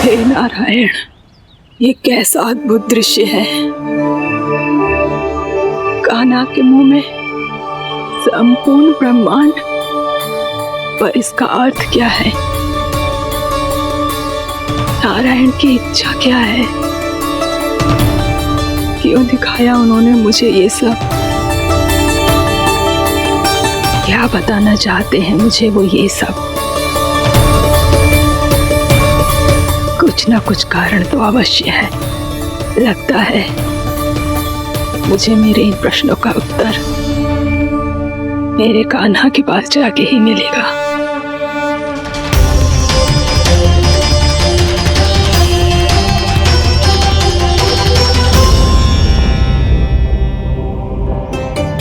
हे नारायण, ये कैसा अद्भुत दृश्य है। कान्हा के मुंह में संपूर्ण ब्रह्मांड, पर इसका अर्थ क्या है? नारायण की इच्छा क्या है? क्यों दिखाया उन्होंने मुझे ये सब? क्या बताना चाहते हैं मुझे वो ये सब? कुछ ना कुछ कारण तो अवश्य है। लगता है मुझे मेरे इन प्रश्नों का उत्तर मेरे कान्हा के पास जाके ही मिलेगा।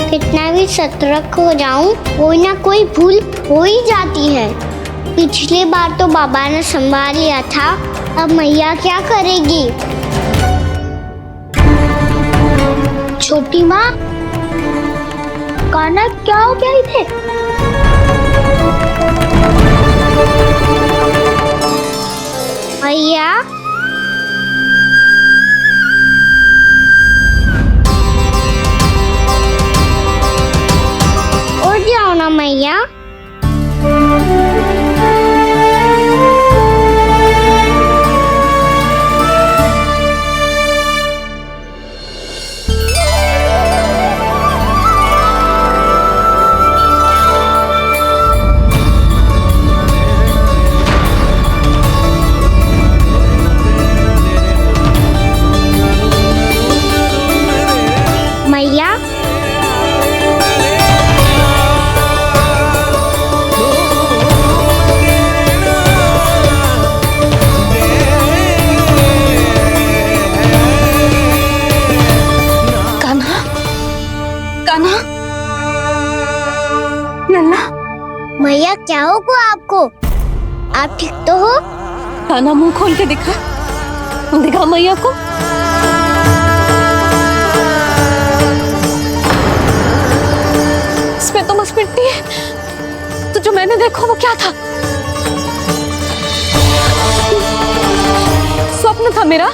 कितना भी सतर्क हो जाऊं, कोई ना कोई भूल हो ही जाती है। पिछली बार तो बाबा ने संभाल लिया था, अब मैया क्या करेगी? छोटी माँ, कान्हा क्या हो गया इधर? मैया, उठ जाओ ना मैया। मैया, कान्हा, कान्हा, लल्ला। मैया क्या होगा आपको? आप ठीक तो हो? कान्हा, मुंह खोल के दिखा, दिखा मैया को। इसमें तो बस मिट्टी है, तो जो मैंने देखा वो क्या था? स्वप्न था मेरा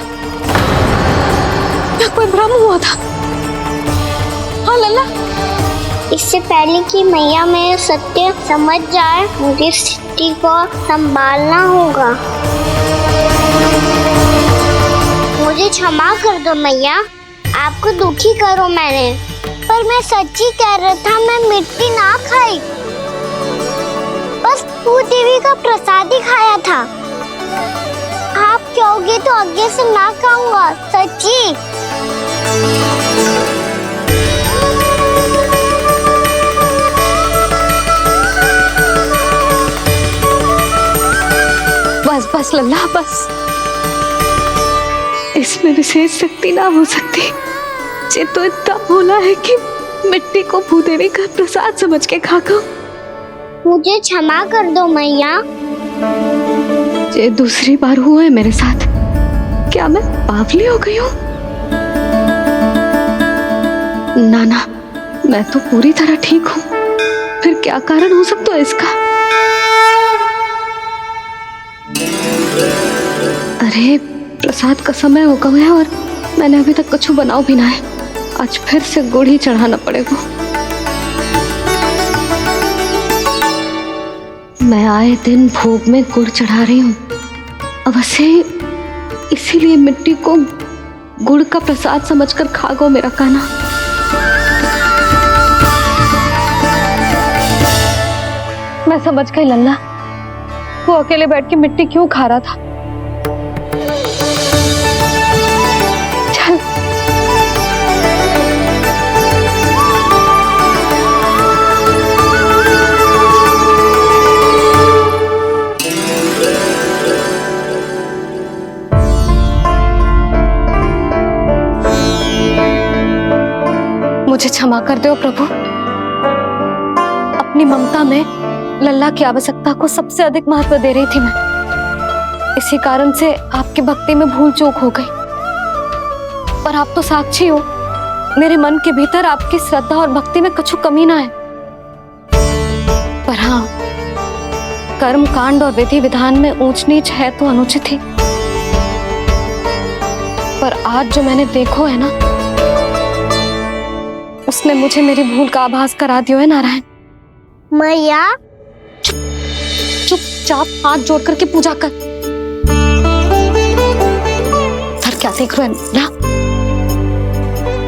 या कोई भ्रम हुआ था? हाँ लल्ला, इससे पहले कि मैया मेरे सत्य समझ जाए, मुझे स्थिति को संभालना होगा। मुझे क्षमा कर दो मैया, आपको दुखी करो मैंने, पर मैं सच्ची कह रहा था, मैं मिट्टी ना खाई, बस भू देवी का प्रसाद ही खाया था। आप कहोगे तो आगे से ना खाऊंगा, सच्ची। बस बस लल्ला, बस। इसमें विशेष शक्ति ना हो सकती। ये तो इतना भोला है कि मिट्टी को भूदेवी का प्रसाद समझ के खागा। मुझे क्षमा कर दो मैया। ये दूसरी बार हुआ है मेरे साथ। क्या मैं बावली हो गई हूँ? ना ना, मैं तो पूरी तरह ठीक हूँ। फिर क्या कारण हो सकता है इसका? अरे प्रसाद का समय हो गया है और मैंने अभी तक कुछ बनाओ भी ना है। आज फिर से गुड़ ही चढ़ाना पड़ेगा। मैं आए दिन भोग में गुड़ चढ़ा रही हूँ, अवश्य इसीलिए मिट्टी को गुड़ का प्रसाद समझकर खा गो मेरा कान्हा। मैं समझ गई लल्ला, वो अकेले बैठ के मिट्टी क्यों खा रहा था। चल मुझे क्षमा कर दो प्रभु। अपनी ममता में लल्ला की आवश्यकता को सबसे अधिक महत्व दे रही थी मैं। इसी कारण से आपकी भक्ति में भूल चूक हो गई। पर आप तो साक्षी हो, मेरे मन के भीतर आपकी श्रद्धा और भक्ति में कुछ कमी ना है। पर हाँ, कर्म कांड और विधि विधान में ऊंच नीच है तो अनुचित ही। पर आज जो मैंने देखो है ना, उसने मुझे मेरी भूल का आभास करा दिया है नारायण। मैया चुपचाप हाथ जोड़ करके पूजा कर। सर क्या देख रहे हैं ना,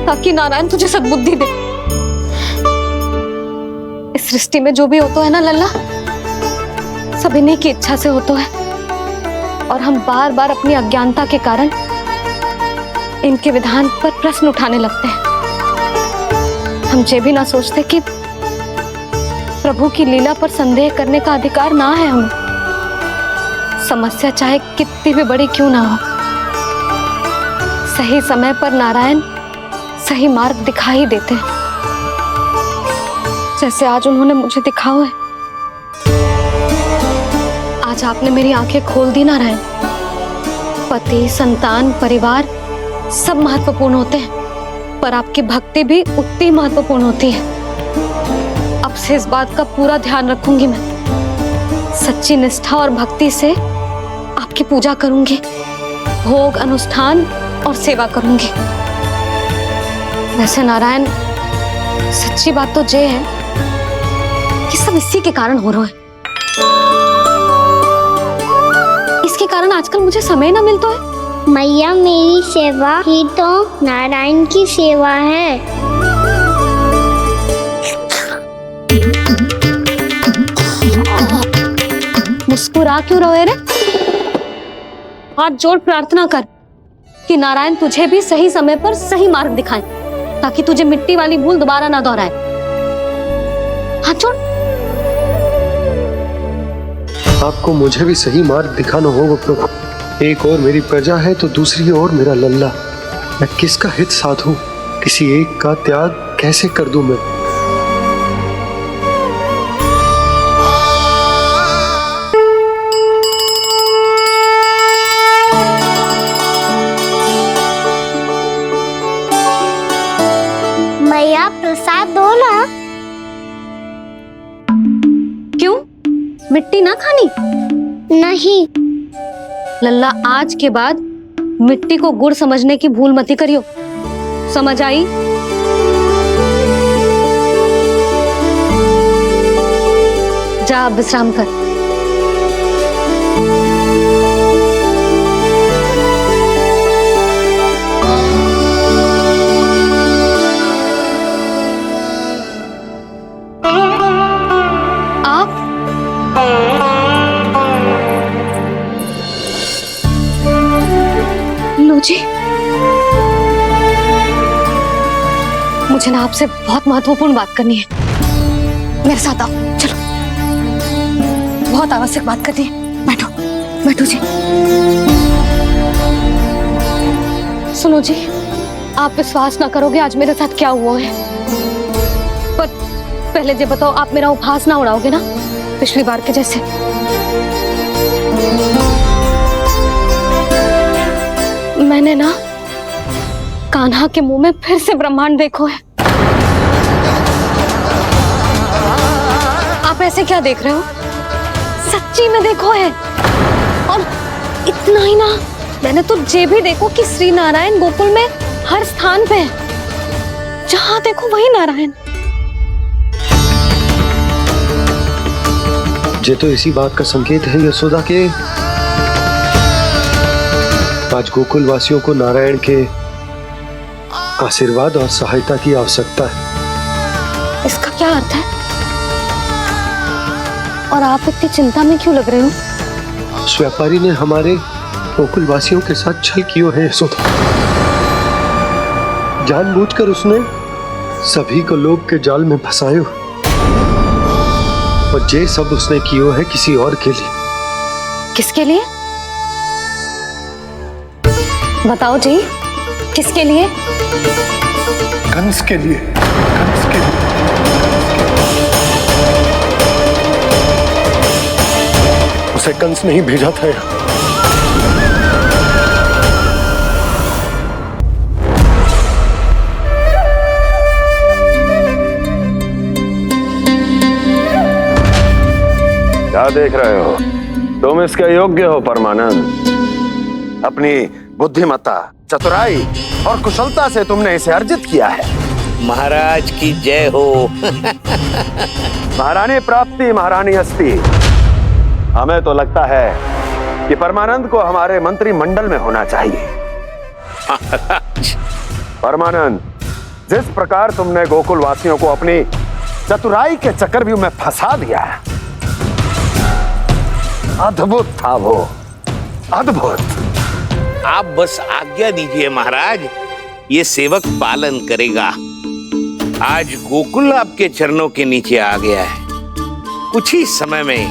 ताकि नारायण तुझे सद्बुद्धि दे। इस सृष्टि में जो भी होता है ना लल्ला, सब इन्हीं की इच्छा से होता है, और हम बार बार अपनी अज्ञानता के कारण इनके विधान पर प्रश्न उठाने लगते हैं। हम ये भी ना सोचते कि प्रभु की लीला पर संदेह करने का अधिकार ना है हमें। समस्या चाहे कितनी भी बड़ी क्यों ना हो, सही समय पर नारायण सही मार्ग दिखा ही देते हैं, जैसे आज उन्होंने मुझे दिखाओ है। आज आपने मेरी आंखें खोल दी नारायण। पति, संतान, परिवार सब महत्वपूर्ण होते हैं, पर आपकी भक्ति भी उतनी महत्वपूर्ण होती है। अब से इस बात का पूरा ध्यान रखूंगी मैं। सच्ची निष्ठा और भक्ति से आपकी पूजा करूंगी, भोग, अनुष्ठान और सेवा करूंगी। वैसे नारायण, सच्ची बात तो ये है कि सब इसी के कारण हो रहा है। इसके कारण आजकल मुझे समय ना मिलता है। मैया, मेरी सेवा ही तो नारायण की सेवा है। मुस्कुरा क्यों रहे रे? हाथ जोड़ प्रार्थना कर कि नारायण तुझे भी सही समय पर सही मार्ग दिखाएं, ताकि तुझे मिट्टी वाली भूल दोबारा ना दोहराए। हाथ जोड़। आपको मुझे भी सही मार्ग दिखाना होगा प्रभु। एक और मेरी प्रजा है तो दूसरी ओर मेरा लल्ला। मैं किसका हित साधूं? किसी एक का त्याग कैसे कर दूं मैं? मैया, प्रसाद दो ना। क्यों? मिट्टी ना खानी? नहीं। लल्ला, आज के बाद मिट्टी को गुड़ समझने की भूल मत करियो। समझ आई? जा अब विश्राम कर। आप लो जी, मुझे ना आपसे बहुत महत्वपूर्ण बात करनी है। मेरे साथ आओ, चलो। बहुत आवश्यक बात करनी है। बैठो बैठो जी। सुनो जी, आप विश्वास ना करोगे आज मेरे साथ क्या हुआ है। पर पहले ये बताओ, आप मेरा उपहास ना उड़ाओगे ना पिछली बार के जैसे? मैंने ना कान्हा के मुंह में फिर से ब्रह्मांड देखो है। आप ऐसे क्या देख रहे हो? सच्ची में देखो है। और इतना ही ना, मैंने तो ये भी देखो कि श्री नारायण गोकुल में हर स्थान पे है, जहां देखो वही नारायण। ये तो इसी बात का संकेत है यशोदा के आज गोकुल वासियों को नारायण के आशीर्वाद और सहायता की आवश्यकता है। इसका क्या अर्थ है? और आप इतनी चिंता में क्यों लग रहे हो? उस व्यापारी ने हमारे गोकुल वासियों के साथ छल किया है यशोदा। जानबूझकर उसने सभी को लोभ के जाल में फंसायो, और ये सब उसने किया है किसी और के लिए। किसके लिए? बताओ जी, किसके लिए? कंस के लिए। कंस के लिए। उसे कंस नहीं भेजा था यहाँ। क्या देख रहे हो? तुम इसके योग्य हो परमानंद। अपनी बुद्धिमत्ता चतुराई और कुशलता से तुमने इसे अर्जित किया है। महाराज की जय हो। महारानी प्राप्ति महारानी हस्ती। हमें तो लगता है कि परमानंद को हमारे मंत्रिमंडल में होना चाहिए। परमानंद, जिस प्रकार तुमने गोकुल वासियों को अपनी चतुराई के चक्रव्यूह में फंसा दिया, अद्भुत था वो, अद्भुत। आप बस आज्ञा दीजिए महाराज, ये सेवक पालन करेगा। आज गोकुल आपके चरणों के नीचे आ गया है। कुछ ही समय में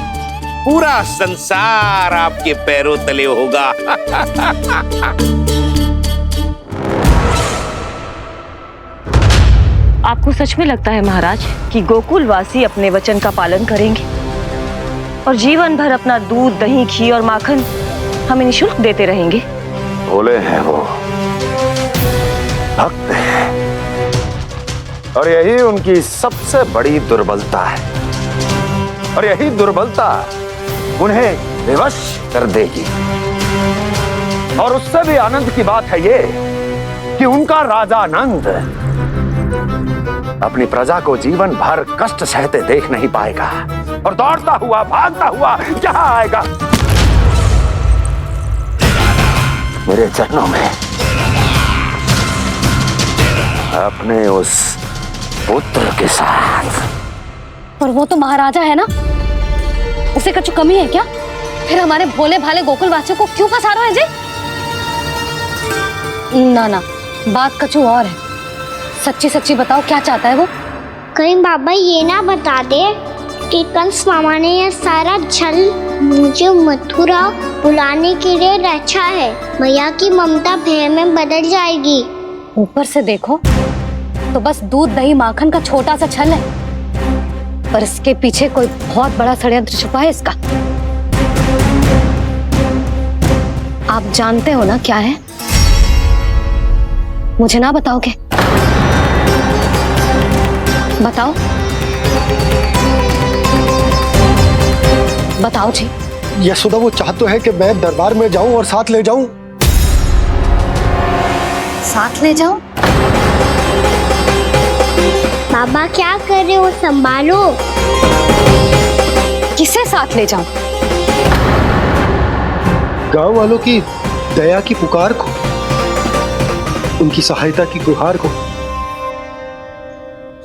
पूरा संसार आपके पैरों तले होगा। आपको सच में लगता है महाराज कि गोकुलवासी अपने वचन का पालन करेंगे और जीवन भर अपना दूध, दही, घी और माखन हमें निःशुल्क देते रहेंगे? भोले हैं वो, भक्त हैं, और यही उनकी सबसे बड़ी दुर्बलता है। और यही दुर्बलता उन्हें विवश कर देगी। और उससे भी आनंद की बात है ये कि उनका राजा आनंद अपनी प्रजा को जीवन भर कष्ट सहते देख नहीं पाएगा और दौड़ता हुआ, भागता हुआ यहाँ आएगा मेरे चरणों में, अपने उस पुत्र के साथ। पर वो तो महाराजा है ना, उसे कुछ कमी है क्या? फिर हमारे भोले भाले गोकुल वासियों को क्यों फंसा रहे हैं जी? ना ना, बात कछु और है। सच्ची सच्ची बताओ, क्या चाहता है वो? कहीं बाबा ये ना बता दे कि कंस मामा ने यह सारा छल मुझे मथुरा बुलाने के लिए रचा है। मैया की ममता भय में बदल जाएगी। ऊपर से देखो तो बस दूध, दही, माखन का छोटा सा छल है, पर इसके पीछे कोई बहुत बड़ा षड्यंत्र छुपा है इसका। आप जानते हो ना क्या है? मुझे ना बताओगे? बताओ बताओ जी। यशोदा, वो चाहते है कि मैं दरबार में जाऊं और साथ ले जाऊं। साथ ले जाऊं? बाबा क्या कर रहे हो, संभालो। किसे साथ ले जाऊं? गांव वालों की दया की पुकार को, उनकी सहायता की गुहार को।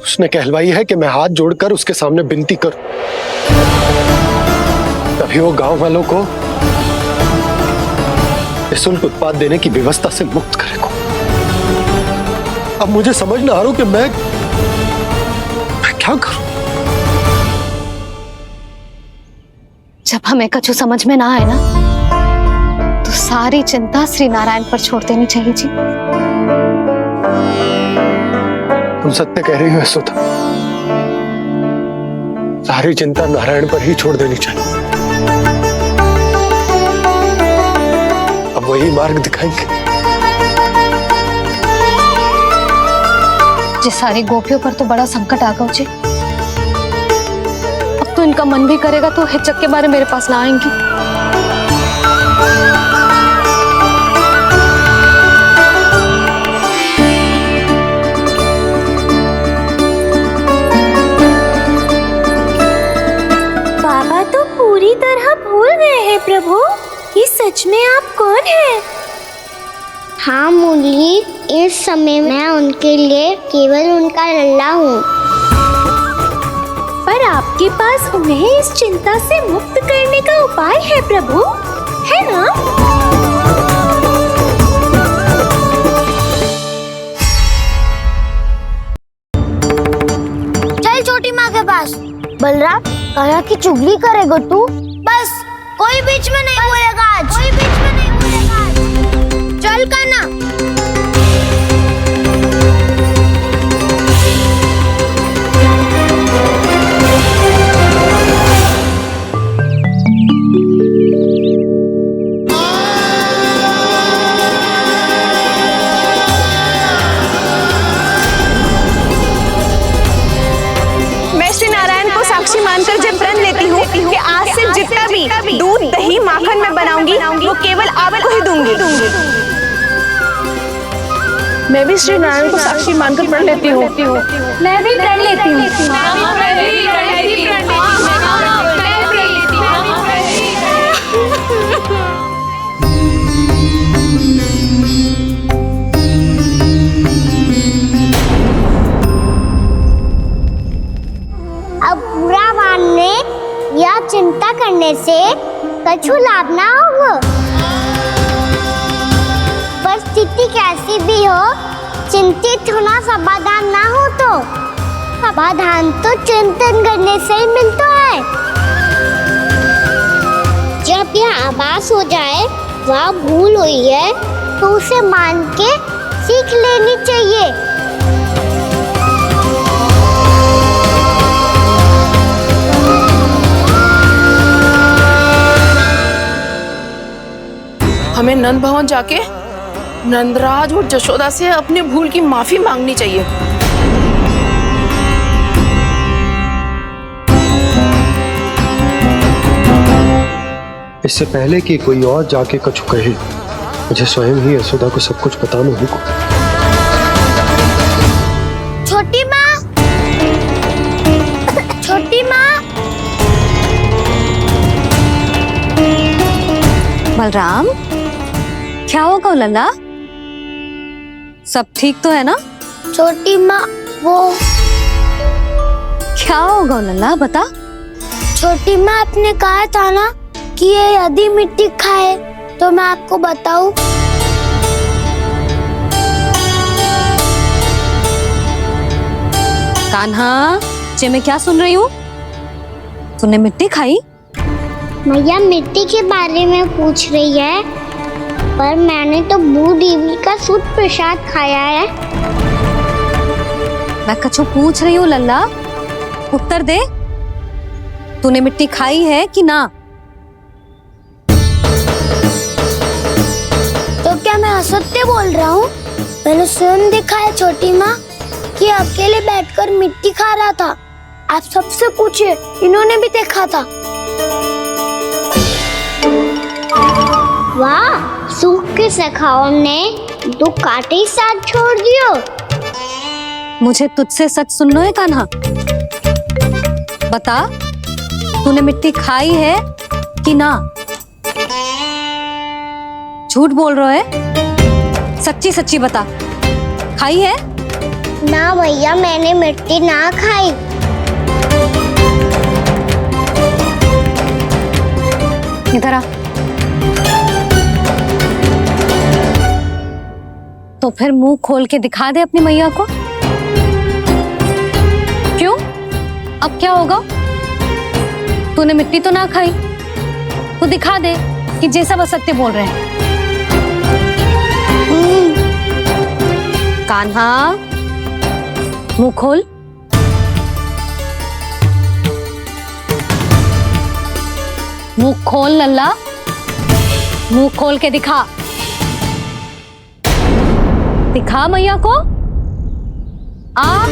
उसने कहलवाई है कि मैं हाथ जोड़कर उसके सामने विनती करूं, तभी वो गांव वालों को निःशुल्क उत्पाद देने की व्यवस्था से मुक्त करेगा। अब मुझे समझ ना आ रहा कि मैं क्या करूं। जब हमें कछु समझ में ना आए ना, तो सारी चिंता श्री नारायण पर छोड़ देनी चाहिए जी। तुम सत्य कह रही हो यशोदा, सारी चिंता नारायण पर ही छोड़ देनी चाहिए। अब वही मार्ग दिखाएंगे। जिस सारी गोपियों पर तो बड़ा संकट आ गया जी। अब तो इनका मन भी करेगा तो हिचक के बारे मेरे पास ना आएंगी। बाबा तो पूरी तरह भूल गए हैं प्रभु, ये सच में आप कौन हैं? हाँ मुरली, इस समय मैं उनके लिए केवल उनका लल्ला हूँ। पर आपके पास उन्हें इस चिंता से मुक्त करने का उपाय है प्रभु, है ना? चल छोटी माँ के पास। बलराम, कहा की चुगली करेगा तू? बस, कोई बीच में नहीं बोलेगा आज। कोई बीच में नहीं बोलेगा आज। चल करना। साक्षी मानकर जब प्रण लेती हूँ कि आज से जितना भी दूध, दही, माखन मैं बनाऊंगी वो केवल आपको ही दूंगी। मैं भी श्री नारायण को साक्षी मानकर पढ़ लेती हूँ। मैं भी प्रण लेती हूँ। अब बुरा मानने या चिंता करने से कछु लाभ ना होगा। परिस्थिति कैसी भी हो, चिंतित होना समाधान ना हो तो समाधान तो चिंतन करने से ही मिलता है। जब यह आभास हो जाए वह भूल हुई है तो उसे मान के सीख लेनी चाहिए। हमें नंद भवन जाके नंदराज और जशोदा से अपनी भूल की माफी मांगनी चाहिए। इससे पहले कि कोई और जाके कछु कहे, मुझे स्वयं ही यशोदा को सब कुछ बताना होगा। छोटी माँ, छोटी माँ। बलराम, क्या होगा लल्ला? सब ठीक तो है ना? छोटी माँ, वो क्या होगा लल्ला, बता। छोटी माँ, आपने कहा था ना कि ये यदि मिट्टी खाए तो मैं आपको बताऊं। कान्हा, जे मैं क्या सुन रही हूँ? तूने मिट्टी खाई? मैया मिट्टी के बारे में पूछ रही है, पर मैंने तो भू देवी का शुद्ध प्रसाद खाया है। मैं कछु पूछ रही हूँ लल्ला, उत्तर दे। तूने मिट्टी खाई है कि ना? तो क्या मैं असत्य बोल रहा हूँ? मैंने स्वयं देखा है छोटी माँ कि अकेले बैठकर मिट्टी खा रहा था। आप सबसे पूछिए, इन्होंने भी देखा था। वाह, सूख के सखाओं ने दो कांटे ही साथ छोड़ दियो। मुझे तुझसे सच सुनना है कान्हा। बता, तूने मिट्टी खाई है कि ना? झूठ बोल रहा है, सच्ची सच्ची बता, खाई है? ना भैया, मैंने मिट्टी ना खाई। इधर आ। तो फिर मुंह खोल के दिखा दे अपनी मैया को। क्यों? अब क्या होगा? तूने मिट्टी तो ना खाई, तो दिखा दे कि जे सब असत्य बोल रहे हैं। कान्हा, मुंह खोल। मुंह खोल लल्ला, मुंह खोल के दिखा। दिखा मैया को। आ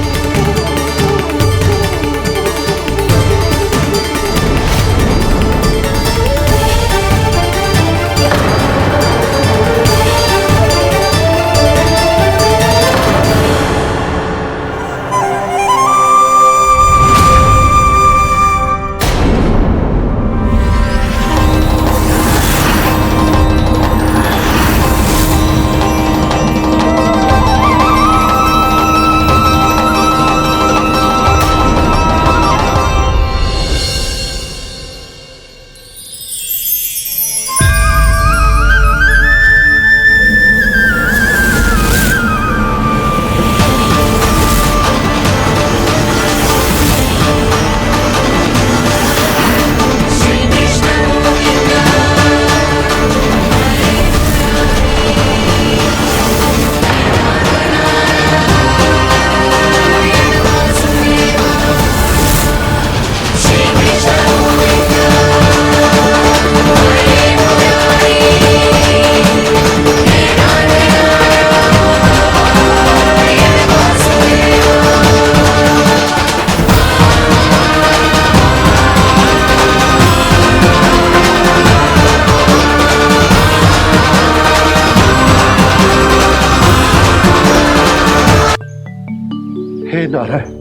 नारायण,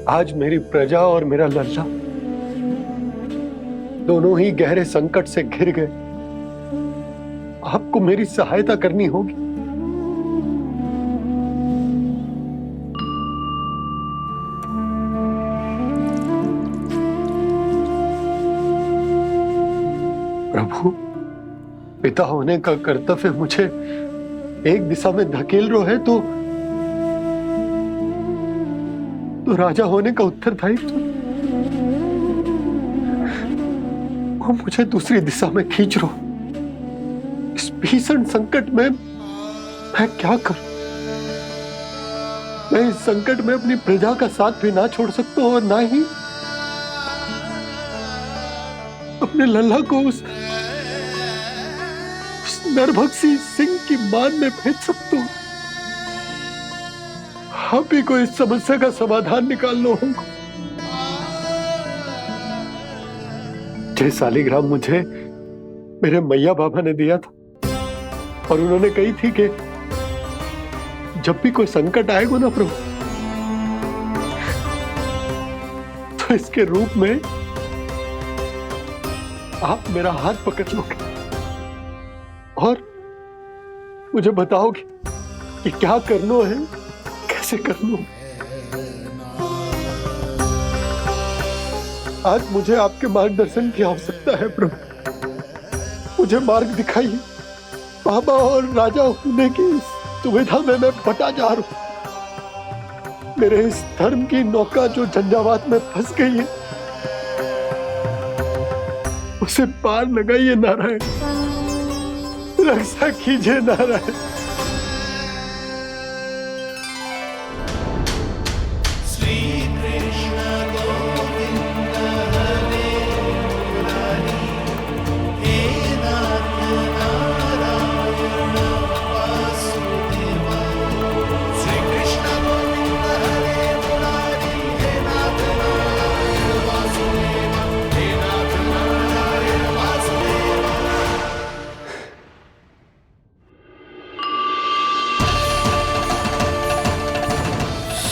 आज मेरी प्रजा और मेरा लल्ला दोनों ही गहरे संकट से घिर गए। आपको मेरी सहायता करनी होगी। प्रभु, पिता होने का कर्तव्य मुझे एक दिशा में धकेल रहे है तो राजा होने का उत्तरदायित्व वो मुझे दूसरी दिशा में खींच रो। इस भीषण संकट में मैं क्या करूं? मैं इस संकट में अपनी प्रजा का साथ भी ना छोड़ सकता हूं और ना ही अपने लल्ला को उस नरभक्षी सिंह की मान में भेज सकता हूं। आप ही को इस समस्या का समाधान निकालना होगा। जय शालिग्राम मुझे मेरे मैया बाबा ने दिया था और उन्होंने कही थी कि जब भी कोई संकट आएगा ना प्रभु, तो इसके रूप में आप मेरा हाथ पकड़ लोगे और मुझे बताओगे कि क्या करना है, कैसे करना है। आज मुझे आपके मार्गदर्शन की आवश्यकता है प्रभु। मुझे मार्ग दिखाइए। बाबा और राजा होने की इस दुविधा में मैं बटा जा रहा हूं। मेरे इस धर्म की नौका जो झंझावात में फंस गई है, उसे पार लगाइए नारायण, रक्षा कीजिए नारायण।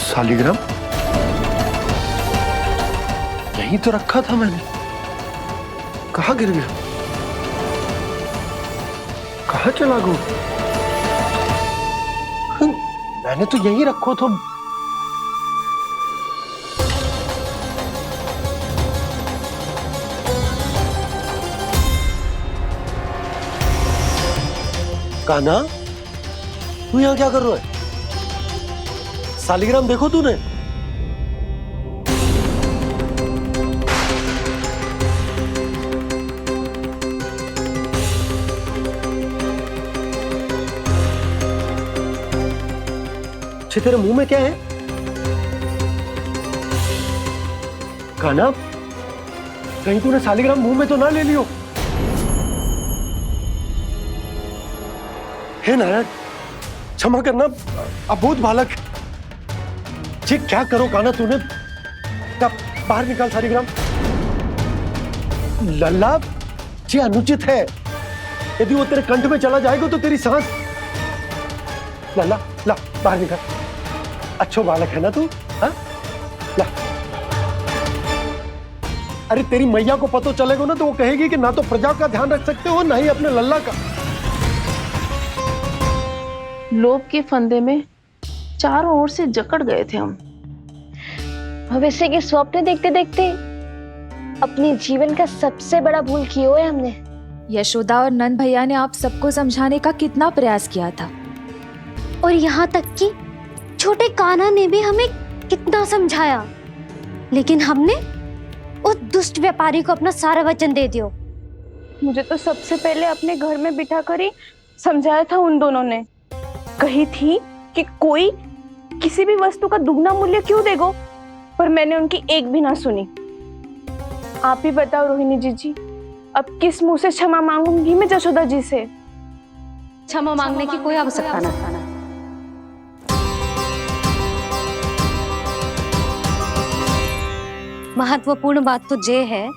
शालिग्राम यहीं तो रखा था मैंने, कहाँ गिर गया? कहाँ चला गया? मैंने तो यहीं रखो तो। कान्हा, तू यहाँ क्या कर रहा है? शालिग्राम देखो तूने? अच्छे, तेरे मुंह में क्या है? कान्हा, कहीं तूने शालिग्राम मुंह में तो ना ले लियो? हे नारायण, क्षमा करना, अबोध बालक। जी क्या करो कान्हा तूने? बाहर निकाल शालिग्राम। लल्ला, जी अनुचित है। यदि वो तेरे कंठ में चला जाएगा तो तेरी सांस। लल्ला, ला बाहर निकाल। अच्छो बालक है ना तू? हाँ, ला। अरे तेरी मैया को पता चलेगा ना तो वो कहेगी कि ना तो प्रजा का ध्यान रख सकते हो ना ही अपने लल्ला का। लोभ के फंदे में चारों ओर से जकड़ गए थे हम। भविष्य के स्वप्न देखते देखते अपने जीवन का सबसे बड़ा भूल किया है हमने। यशोदा और नंद भैया ने आप सबको समझाने का कितना प्रयास किया था, और यहाँ तक कि छोटे कान्हा ने भी हमें कितना समझाया, लेकिन हमने उस दुष्ट व्यापारी को अपना सारा वचन दे दिया। मुझे तो सबसे पहले अपने घर में बिठा कर ही समझाया था उन दोनों ने। कही थी कि कोई किसी भी वस्तु का दुगना मूल्य क्यों देगा, पर मैंने उनकी एक भी ना सुनी। आप ही बताओ रोहिणी जी, अब किस मुंह से क्षमा मांगूंगी मैं जशोदा जी से? क्षमा मांगने की कोई आवश्यकता ना। महत्वपूर्ण बात तो ये है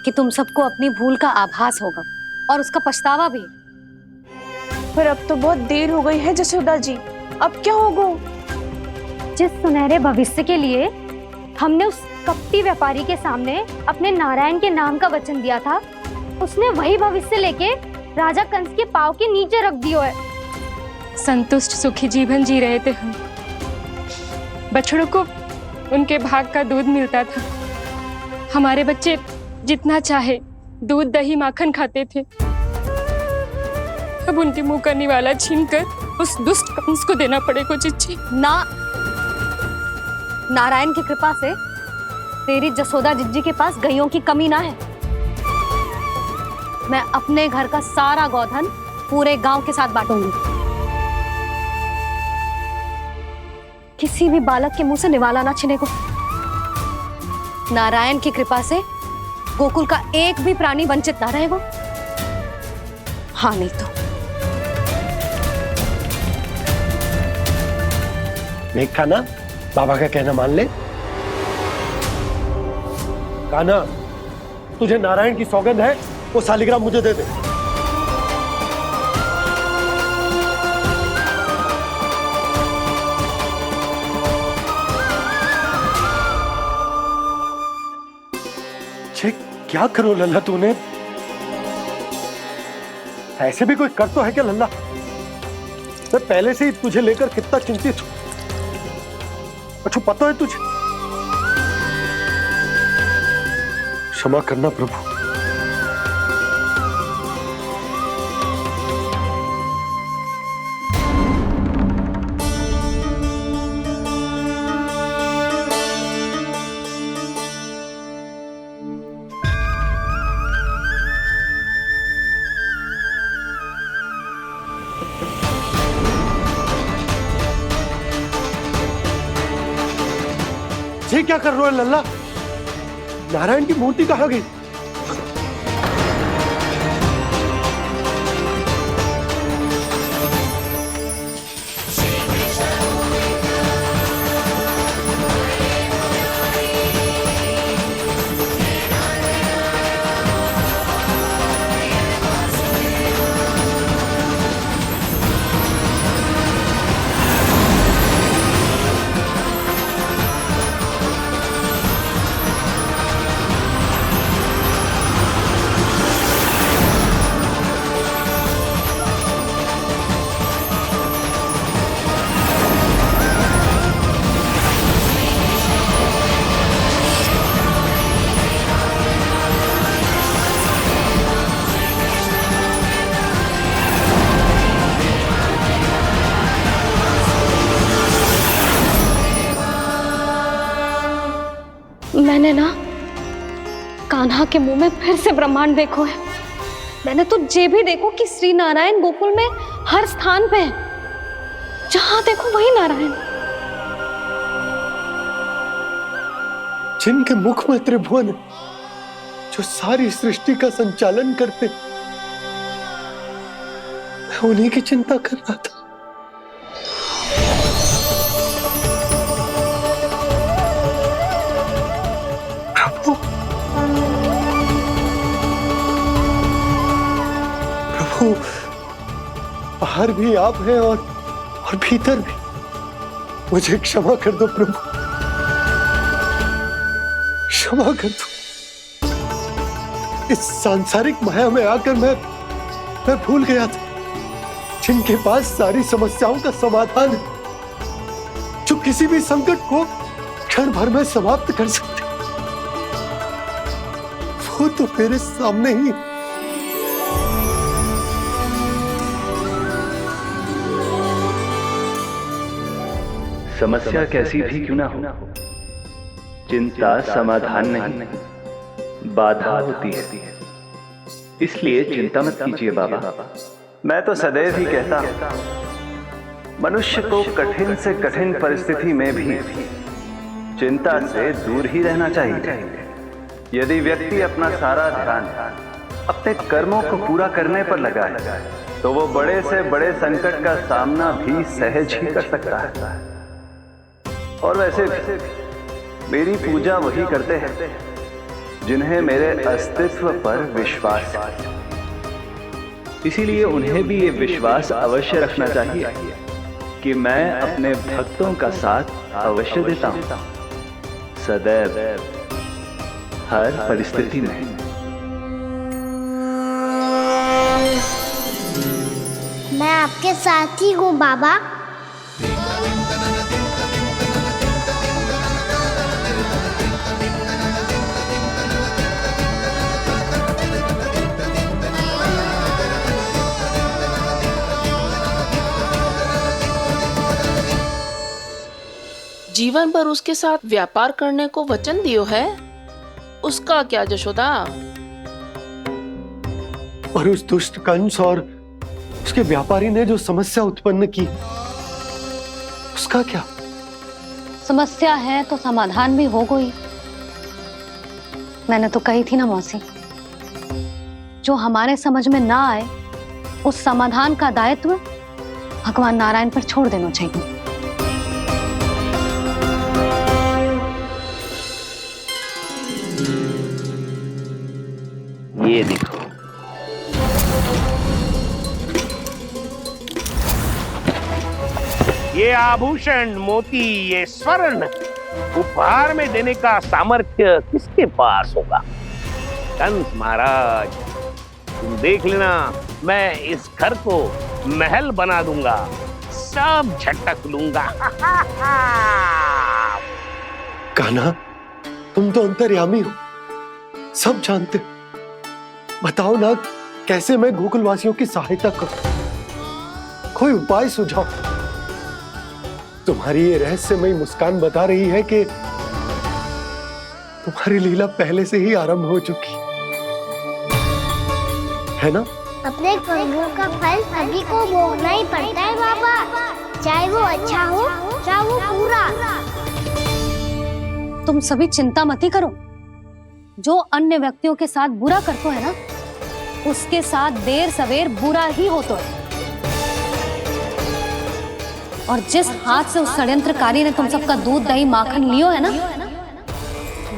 कि तुम सबको अपनी भूल का आभास होगा और उसका पछतावा भी। पर अब तो बहुत देर हो गई है जशोदा जी, अब क्या होगा? जिस सुनहरे भविष्य के लिए हमने उस कपटी व्यापारी के सामने अपने नारायण के नाम का वचन दिया था, उसने वही भविष्य लेके राजा कंस के पांव के नीचे रख दियो है। संतुष्ट सुखी जीवन जी रहे थे हम। बछड़ों को उनके भाग का दूध मिलता था। हमारे बच्चे जितना चाहे दूध दही माखन खाते थे। अब उनके मुंह का निवाला छीनकर उस दुष्ट कंस को देना पड़ेगा चिच्ची। ना, नारायण की कृपा से तेरी जसोदा जिज्जी के पास गैयों की कमी ना है। मैं अपने घर का सारा गोधन पूरे गांव के साथ बांटूंगी। किसी भी बालक के मुंह से निवाला ना छिने को। नारायण की कृपा से गोकुल का एक भी प्राणी वंचित ना रहेगा। हाँ नहीं तो देख कान्हा, बाबा का कहना मान ले। कान्हा, तुझे नारायण की सौगंध है, वो शालिग्राम मुझे दे दे। क्या करो लल्ला तूने? ऐसे भी कोई कर तो है क्या लल्ला? मैं पहले से ही तुझे लेकर कितना चिंतित हूं। अच्छा पता है तुझे? क्षमा करना प्रभु। ये क्या कर रहे हो लल्ला? नारायण की मूर्ति कहाँ गई? मैंने ना कान्हा के मुंह में फिर से ब्रह्मांड देखो है। मैंने तो ये भी देखो कि श्री नारायण गोकुल में हर स्थान पे है। जहां देखो वही नारायण। जिनके मुख में त्रिभुवन है, जो सारी सृष्टि का संचालन करते, मैं उन्हीं की चिंता कर रहा था। प्रभु, बाहर भी आप हैं और भीतर भी। मुझे क्षमा कर दो प्रभु, क्षमा कर दो। इस सांसारिक माया में आकर मैं भूल गया था, जिनके पास सारी समस्याओं का समाधान है, जो किसी भी संकट को क्षण भर में समाप्त कर सकते, वो तो मेरे सामने ही। समस्या कैसी भी क्यों ना हो, चिंता समाधान नहीं, बाधा होती है। इसलिए चिंता मत कीजिए बाबा। मैं तो सदैव ही कहता हूं, मनुष्य को कठिन से कठिन परिस्थिति में भी चिंता से दूर ही रहना चाहिए। यदि व्यक्ति अपना सारा ध्यान अपने कर्मों को पूरा करने पर लगाए, तो वो बड़े से बड़े संकट का सामना भी सहज ही कर सकता है। और वैसे भी मेरी पूजा वही करते हैं जिन्हें मेरे अस्तित्व पर विश्वास है। इसीलिए उन्हें भी ये विश्वास अवश्य रखना चाहिए कि मैं अपने भक्तों का साथ अवश्य देता हूं, सदैव, हर परिस्थिति में। मैं आपके साथ ही हूँ बाबा। जीवन भर उसके साथ व्यापार करने को वचन दियो है, उसका क्या जशोदा? और उस दुष्ट कंस और उसके व्यापारी ने जो समस्या उत्पन्न की, उसका क्या? समस्या है तो समाधान भी हो गई। मैंने तो कही थी ना मौसी, जो हमारे समझ में ना आए उस समाधान का दायित्व भगवान नारायण पर छोड़ देना चाहिए। ये देखो, ये आभूषण, मोती, ये स्वर्ण उपहार में देने का सामर्थ्य किसके पास होगा? कंस महाराज, तुम देख लेना, मैं इस घर को महल बना दूंगा, सब झटक लूंगा। कान्हा, तुम तो अंतर्यामी हो, सब जानते हो। बताओ ना, कैसे मैं गोकुलवासियों की सहायता करूं? कोई उपाय सुझाओ। तुम्हारी ये रहस्यमयी मुस्कान बता रही है कि तुम्हारी लीला पहले से ही आरंभ हो चुकी है ना? अपने कर्मों का फल सभी को भोगना ही पड़ता है बाबा, चाहे वो अच्छा हो चाहे वो बुरा। तुम सभी चिंता मत ही करो। जो अन्य व्यक्तियों के साथ बुरा करते है ना, उसके साथ देर सवेर बुरा ही होता है। और जिस हाथ से उस षड्यंत्रकारी ने तुम सबका दूध दही माखन लियो है ना,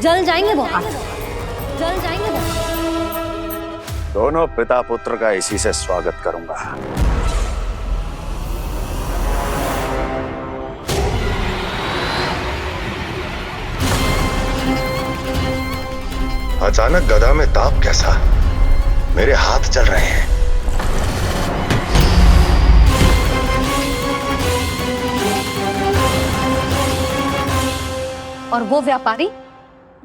जल जाएंगे वो हाथ, जल जाएंगे वो हाथ। दोनों पिता पुत्र का इसी से स्वागत करूंगा। अचानक गदा में ताप कैसा? मेरे हाथ चल रहे हैं। और वो व्यापारी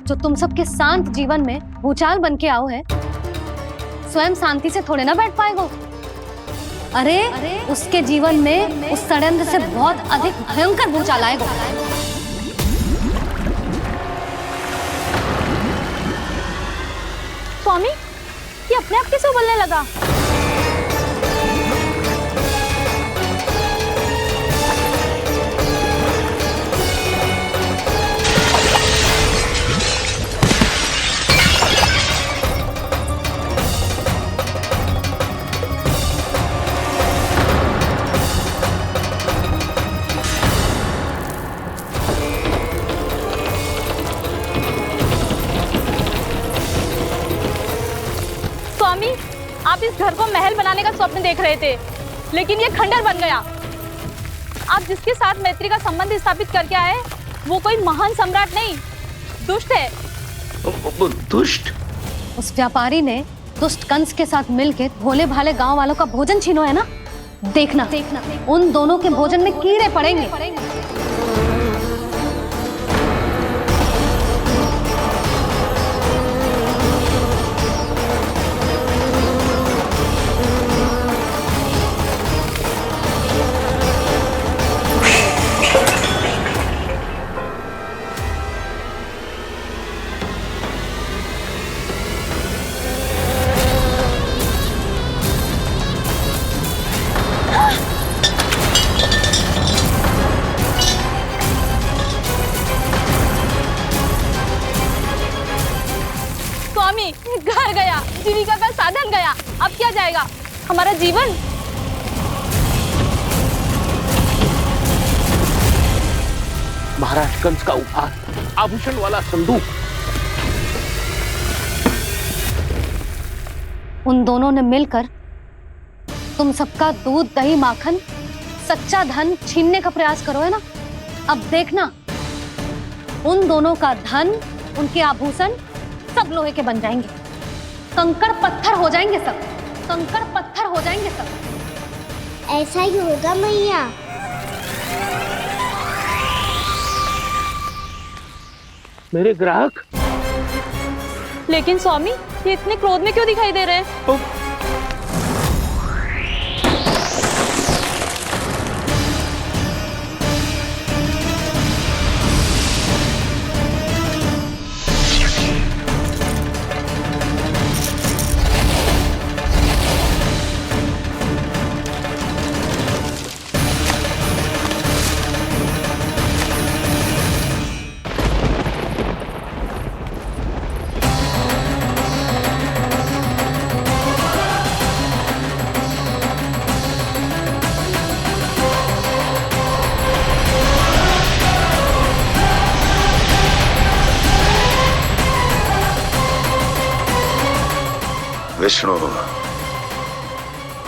जो तुम सबके शांत जीवन में भूचाल बन के आओ है, स्वयं शांति से थोड़े ना बैठ पाएगा। अरे उसके जीवन में उस षड्यंत्र से बहुत अधिक भयंकर भूचाल आएगा। स्वामी, ये अपने आप कैसे उबलने लगा? स्वामी, आप इस घर को महल बनाने का स्वप्न देख रहे थे, लेकिन ये खंडर बन गया। आप जिसके साथ मैत्री का संबंध स्थापित करके आए, वो कोई महान सम्राट नहीं, दुष्ट है। दुष्ट? उस व्यापारी ने दुष्ट कंस के साथ मिलकर भोले भाले गांव वालों का भोजन छीनो है ना, देखना उन दोनों के भोजन में कीड़े पड़ेंगे। घर गया, जीविका का साधन गया, अब क्या जाएगा हमारा जीवन? महाराज कंस का उपहार, आभूषण वाला संदूक। उन दोनों ने मिलकर तुम सबका दूध दही माखन सच्चा धन छीनने का प्रयास करो है ना। अब देखना उन दोनों का धन, उनके आभूषण सब लोहे के बन जाएंगे, कंकड़ पत्थर हो जाएंगे सब, कंकड़ पत्थर हो जाएंगे सब। ऐसा ही होगा मैया। मेरे ग्राहक। लेकिन स्वामी, ये इतने क्रोध में क्यों दिखाई दे रहे हैं?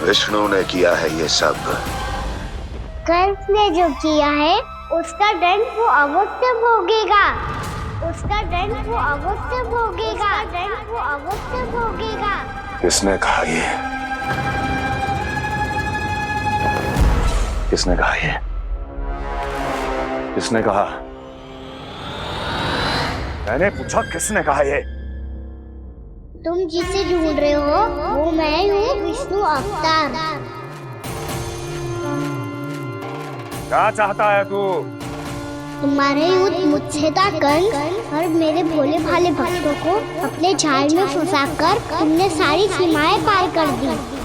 विष्णु ने किया है ये सब। कंस ने जो किया है उसका दंड वो अवश्य भोगेगा, उसका दंड वो अवश्य भोगेगा, दंड वो अवश्य भोगेगा। किसने कहा ये? किसने कहा ये? किसने कहा? मैंने पूछा किसने कहा ये? तुम जिसे ढूंढ रहे हो वो मैं हूँ, विष्णु अवतार। क्या चाहता है तू? तुम्हारे युद्ध मुझसे था कंस, और मेरे भोले भाले भक्तों को अपने जाल में फंसाकर तुमने सारी सीमाएं पार कर दी।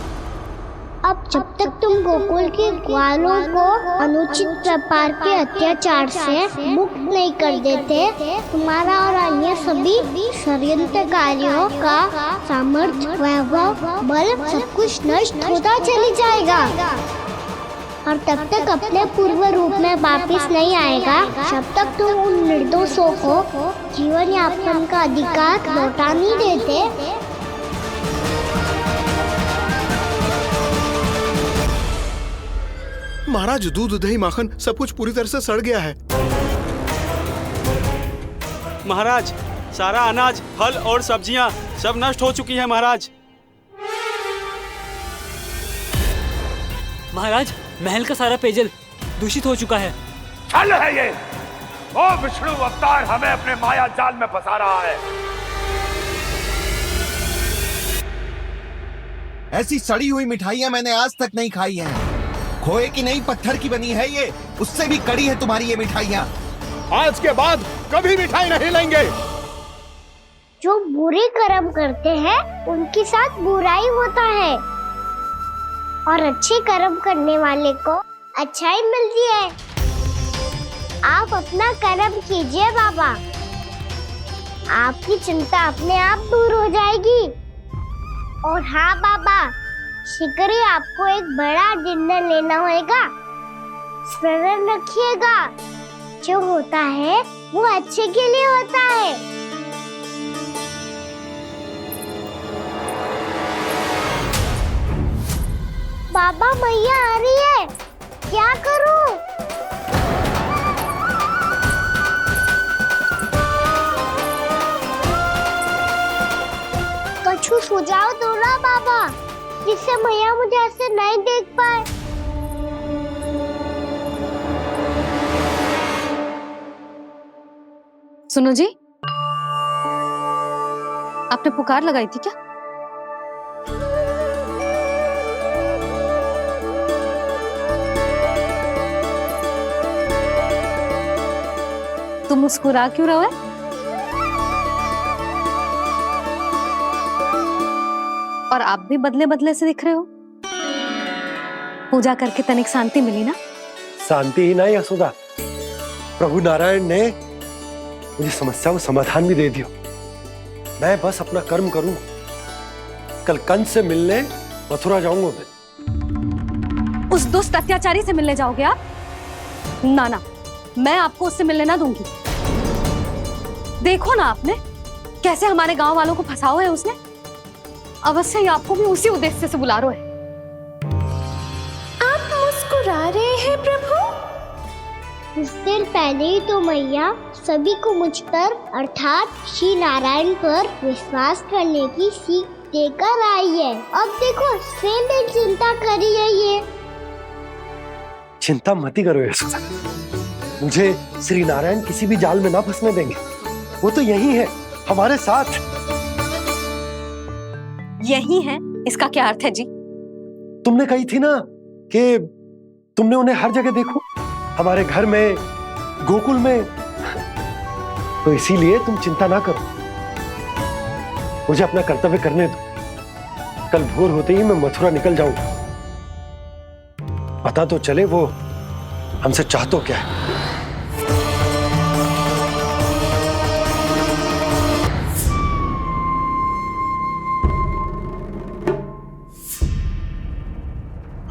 अब जब तक तुम गोकुल के ग्वालों को अनुचित प्रकार के अत्याचार से मुक्त नहीं कर देते, तुम्हारा और अन्य सभी षड्यंत्रकारियों का सामर्थ्य, वैभव, बल सब कुछ नष्ट होता चली जाएगा, और तब तक अपने पूर्व रूप में वापिस नहीं आएगा जब तक तुम उन निर्दोषों को जीवन यापन का अधिकार लौटा नहीं देते। महाराज, दूध, दही, माखन सब कुछ पूरी तरह से सड़ गया है। महाराज, सारा अनाज, फल और सब्जियां सब नष्ट हो चुकी है महाराज। महाराज, महल का सारा पेयजल दूषित हो चुका है। छल है ये। ओ विष्णु अवतार हमें अपने माया जाल में फंसा रहा है। ऐसी सड़ी हुई मिठाइयां मैंने आज तक नहीं खाई हैं। खोए की नहीं, पत्थर की बनी है ये, उससे भी कड़ी है तुम्हारी ये मिठाइयां। आज के बाद कभी मिठाई नहीं लेंगे। जो बुरे कर्म करते हैं उनके साथ बुराई होता है, और अच्छे कर्म करने वाले को अच्छाई मिलती है। आप अपना कर्म कीजिए बाबा, आपकी चिंता अपने आप दूर हो जाएगी। और हाँ बाबा, शीघ्र ही आपको एक बड़ा डिनर लेना होगा। स्मरण रखिएगा, जो होता है वो अच्छे के लिए होता है। बाबा, मैया आ रही है, क्या करूं? कछु सुझाव दो ना बाबा, जिससे मैया मुझे ऐसे नहीं देख पाए। सुनो जी, आपने पुकार लगाई थी क्या? तुम मुस्कुरा क्यों रहे हो? और आप भी बदले बदले से दिख रहे हो। पूजा करके तनिक शांति मिली ना? शांति ही नहीं यशोदा, प्रभु नारायण ने मुझे समस्या को समाधान भी दे दिया। मैं बस अपना कर्म करूं। कल कंस से मिलने मथुरा जाऊंगा मैं। उस दुष्ट अत्याचारी से मिलने जाओगे आप? ना ना, मैं आपको उससे मिलने ना दूंगी। देखो ना आपने कैसे हमारे गांव वालों को फंसाओ है उसने। अवश्य ही आपको भी उसी उद्देश्य से बुला रहा है। आप मुस्कुरा रहे हैं प्रभु? कुछ देर पहले ही तो मैया सभी को मुझ पर अर्थात श्री नारायण पर विश्वास करने की सीख देकर आई है। अब देखो स्वयं भी चिंता करी है ये। चिंता मत ही करो यशोदा, मुझे श्री नारायण किसी भी जाल में ना फंसने देंगे। वो तो यही है हमारे साथ। यही है, इसका क्या अर्थ है जी? तुमने कही थी ना कि तुमने उन्हें हर जगह देखो, हमारे घर में, गोकुल में, तो इसीलिए तुम चिंता ना करो, मुझे अपना कर्तव्य करने दो। कल भोर होते ही मैं मथुरा निकल जाऊंगा। पता तो चले वो हमसे चाहतो क्या है।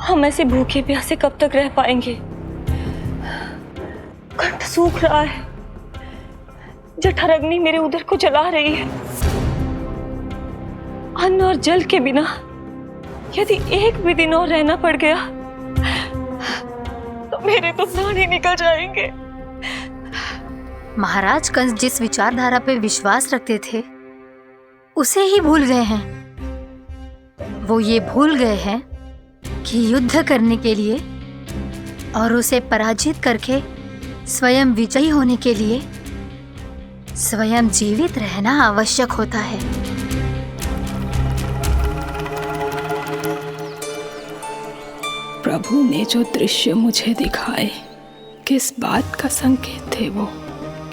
हम ऐसे भूखे प्यासे कब तक रह पाएंगे? कंठ सूख रहा है, जठराग्नि मेरे उदर को जला रही है। अन्न और जल के बिना यदि एक भी दिन और रहना पड़ गया तो मेरे तो प्राण ही निकल जाएंगे। महाराज कंस जिस विचारधारा पे विश्वास रखते थे उसे ही भूल गए हैं। वो ये भूल गए हैं कि युद्ध करने के लिए और उसे पराजित करके स्वयं विजयी होने के लिए स्वयं जीवित रहना आवश्यक होता है। प्रभु ने जो दृश्य मुझे दिखाए, किस बात का संकेत थे वो?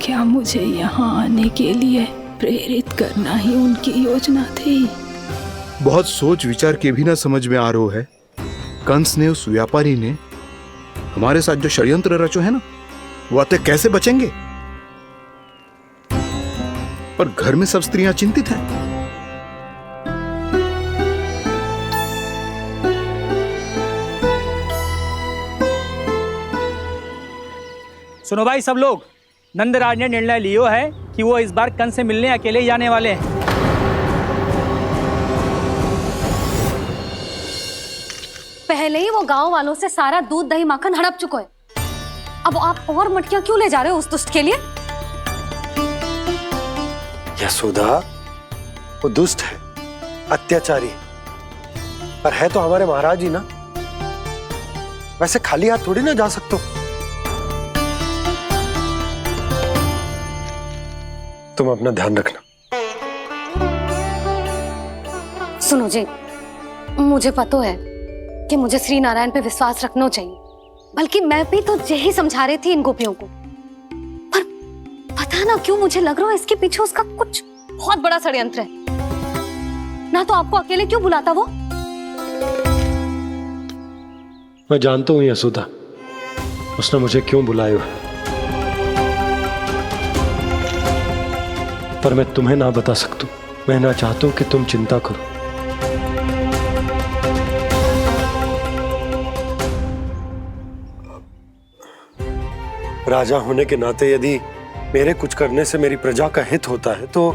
क्या मुझे यहाँ आने के लिए प्रेरित करना ही उनकी योजना थी? बहुत सोच विचार के भी ना समझ में आ रहा है। कंस ने, उस व्यापारी ने हमारे साथ जो षड्यंत्र रचो है ना, वो आते कैसे बचेंगे? पर घर में सब स्त्रियां चिंतित हैं। सुनो भाई सब लोग, नंदराज ने निर्णय लियो है कि वो इस बार कंस से मिलने अकेले जाने वाले हैं। पहले ही वो गांव वालों से सारा दूध दही माखन हड़प चुका है। अब आप और मटकियां क्यों ले जा रहे हो उस दुष्ट के लिए? यशोदा, वो दुष्ट है, अत्याचारी, पर है तो हमारे महाराज ही ना। वैसे खाली हाथ थोड़ी ना जा सकते हो। तुम अपना ध्यान रखना। सुनो जी, मुझे पता है कि मुझे श्री नारायण पे विश्वास रखना चाहिए, बल्कि मैं भी तो यही समझा रही थी इन गोपियों को। पर पता ना क्यों मुझे लग रहा है इसके पीछे उसका कुछ बहुत बड़ा षड्यंत्र है। ना तो आपको अकेले क्यों बुलाता वो? मैं जानता हूं यशोदा, उसने मुझे क्यों बुलाया है, पर मैं तुम्हें ना बता सकता। मैं ना चाहता हूं कि तुम चिंता करो। राजा होने के नाते यदि मेरे कुछ करने से मेरी प्रजा का हित होता है तो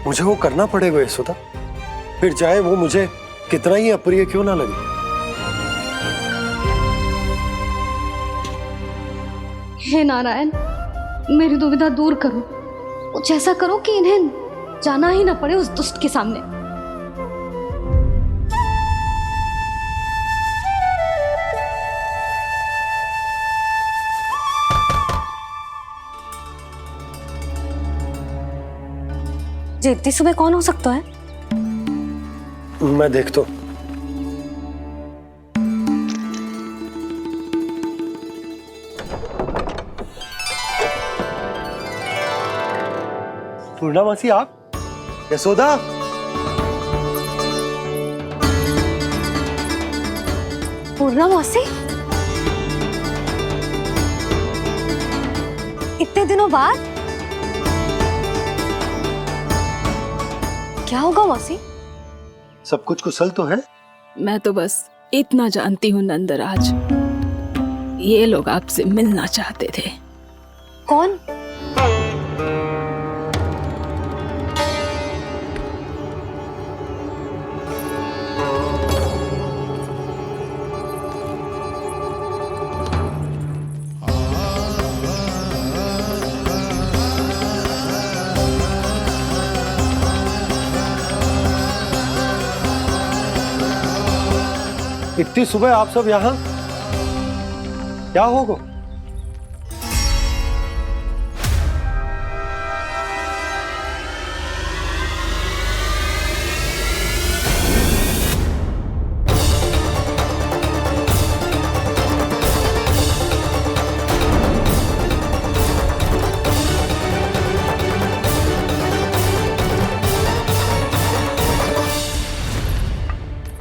मुझे वो करना पड़ेगा यशोदा, फिर चाहे वो मुझे कितना ही अप्रिय क्यों ना लगे। हे नारायण, मेरी दुविधा दूर करो। कुछ ऐसा करो कि इन्हें जाना ही ना पड़े उस दुष्ट के सामने। जी इतनी सुबह कौन हो सकता है? मैं देखता हूं। पूर्णामासी, आप? यशोदा, पूर्णामासी, इतने दिनों बाद? क्या होगा मौसी? सब कुछ कुशल तो है? मैं तो बस इतना जानती हूँ नंदराज, ये लोग आपसे मिलना चाहते थे। कौन? इतनी सुबह आप सब यहाँ? क्या होगा?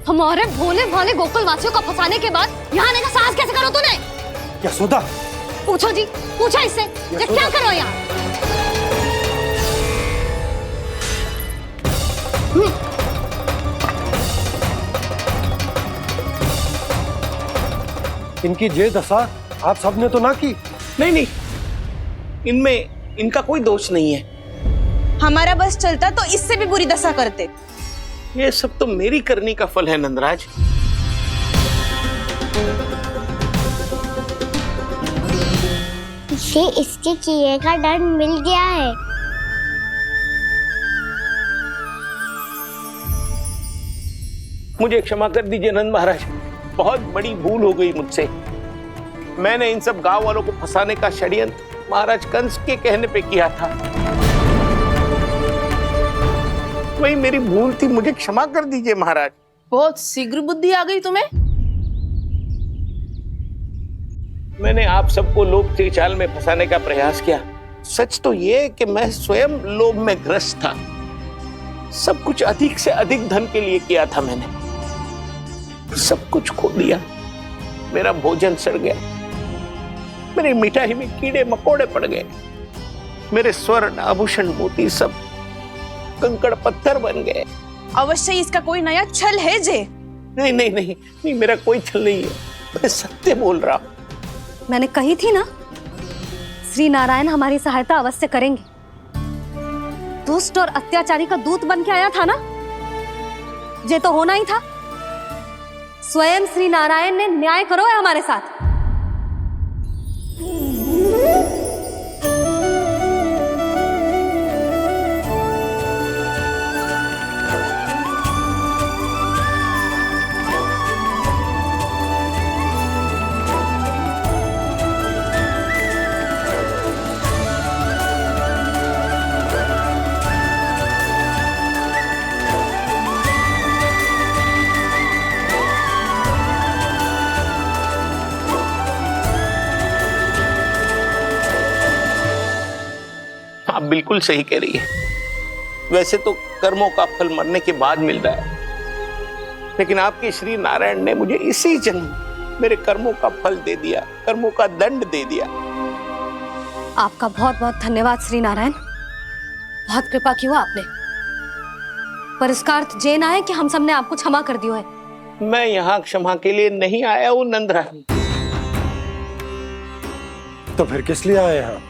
हमारे भोले भाले गोकुल वासियों को फंसाने के बाद यहाँ आने का साहस कैसे करो तूने? यशोदा, पूछो जी, पूछो इससे ये क्या करो यहाँ? इनकी ये दशा आप सबने तो ना की? नहीं नहीं, इनमें इनका कोई दोष नहीं है। हमारा बस चलता तो इससे भी बुरी दशा करते। ये सब तो मेरी करनी का फल है नंदराज। इसे इसके किए का दंड मिल गया है। मुझे क्षमा कर दीजिए नंद महाराज, बहुत बड़ी भूल हो गई मुझसे। मैंने इन सब गांव वालों को फंसाने का षड्यंत्र महाराज कंस के कहने पे किया था। वही मेरी भूल थी, मुझे क्षमा कर दीजिए महाराज। बहुत शीघ्र बुद्धि आ गई तुम्हें। मैंने आप सबको लोभ के चाल में फंसाने का प्रयास किया। सच तो ये कि मैं स्वयं लोभ में ग्रस्त था। सब कुछ अधिक से अधिक धन के लिए किया था मैंने। सब कुछ खो दिया। मेरा भोजन सड़ गया, मेरी मिठाई में कीड़े मकोड़े पड़ गए, मेरे स्वर्ण आभूषण मोती सब कंकड़ पत्थर बन गए। अवश्य इसका कोई नया छल है जे। नहीं नहीं नहीं नहीं, मेरा कोई छल नहीं है, मैं सत्य बोल रहा हूं। मैंने कही थी ना, श्री नारायण हमारी सहायता अवश्य करेंगे। दुष्ट और अत्याचारी का दूत बन के आया था ना, ये तो होना ही था। स्वयं श्री नारायण ने न्याय करो है हमारे साथ। आप बिल्कुल सही कह रही है। वैसे तो कर्मों का फल मरने के बाद मिल रहा है, लेकिन आपके श्री नारायण ने मुझे इसी जन्म मेरे कर्मों का फल दे दिया, कर्मों का दंड दे दिया। आपका बहुत बहुत धन्यवाद श्री नारायण, बहुत कृपा की हो आपने। पर इसका अर्थ ये ना है कि हम सबने आपको क्षमा कर दिया है। मैं यहाँ क्षमा के लिए नहीं आया हूँ नंदरानी। तो फिर किस लिए आए हैं?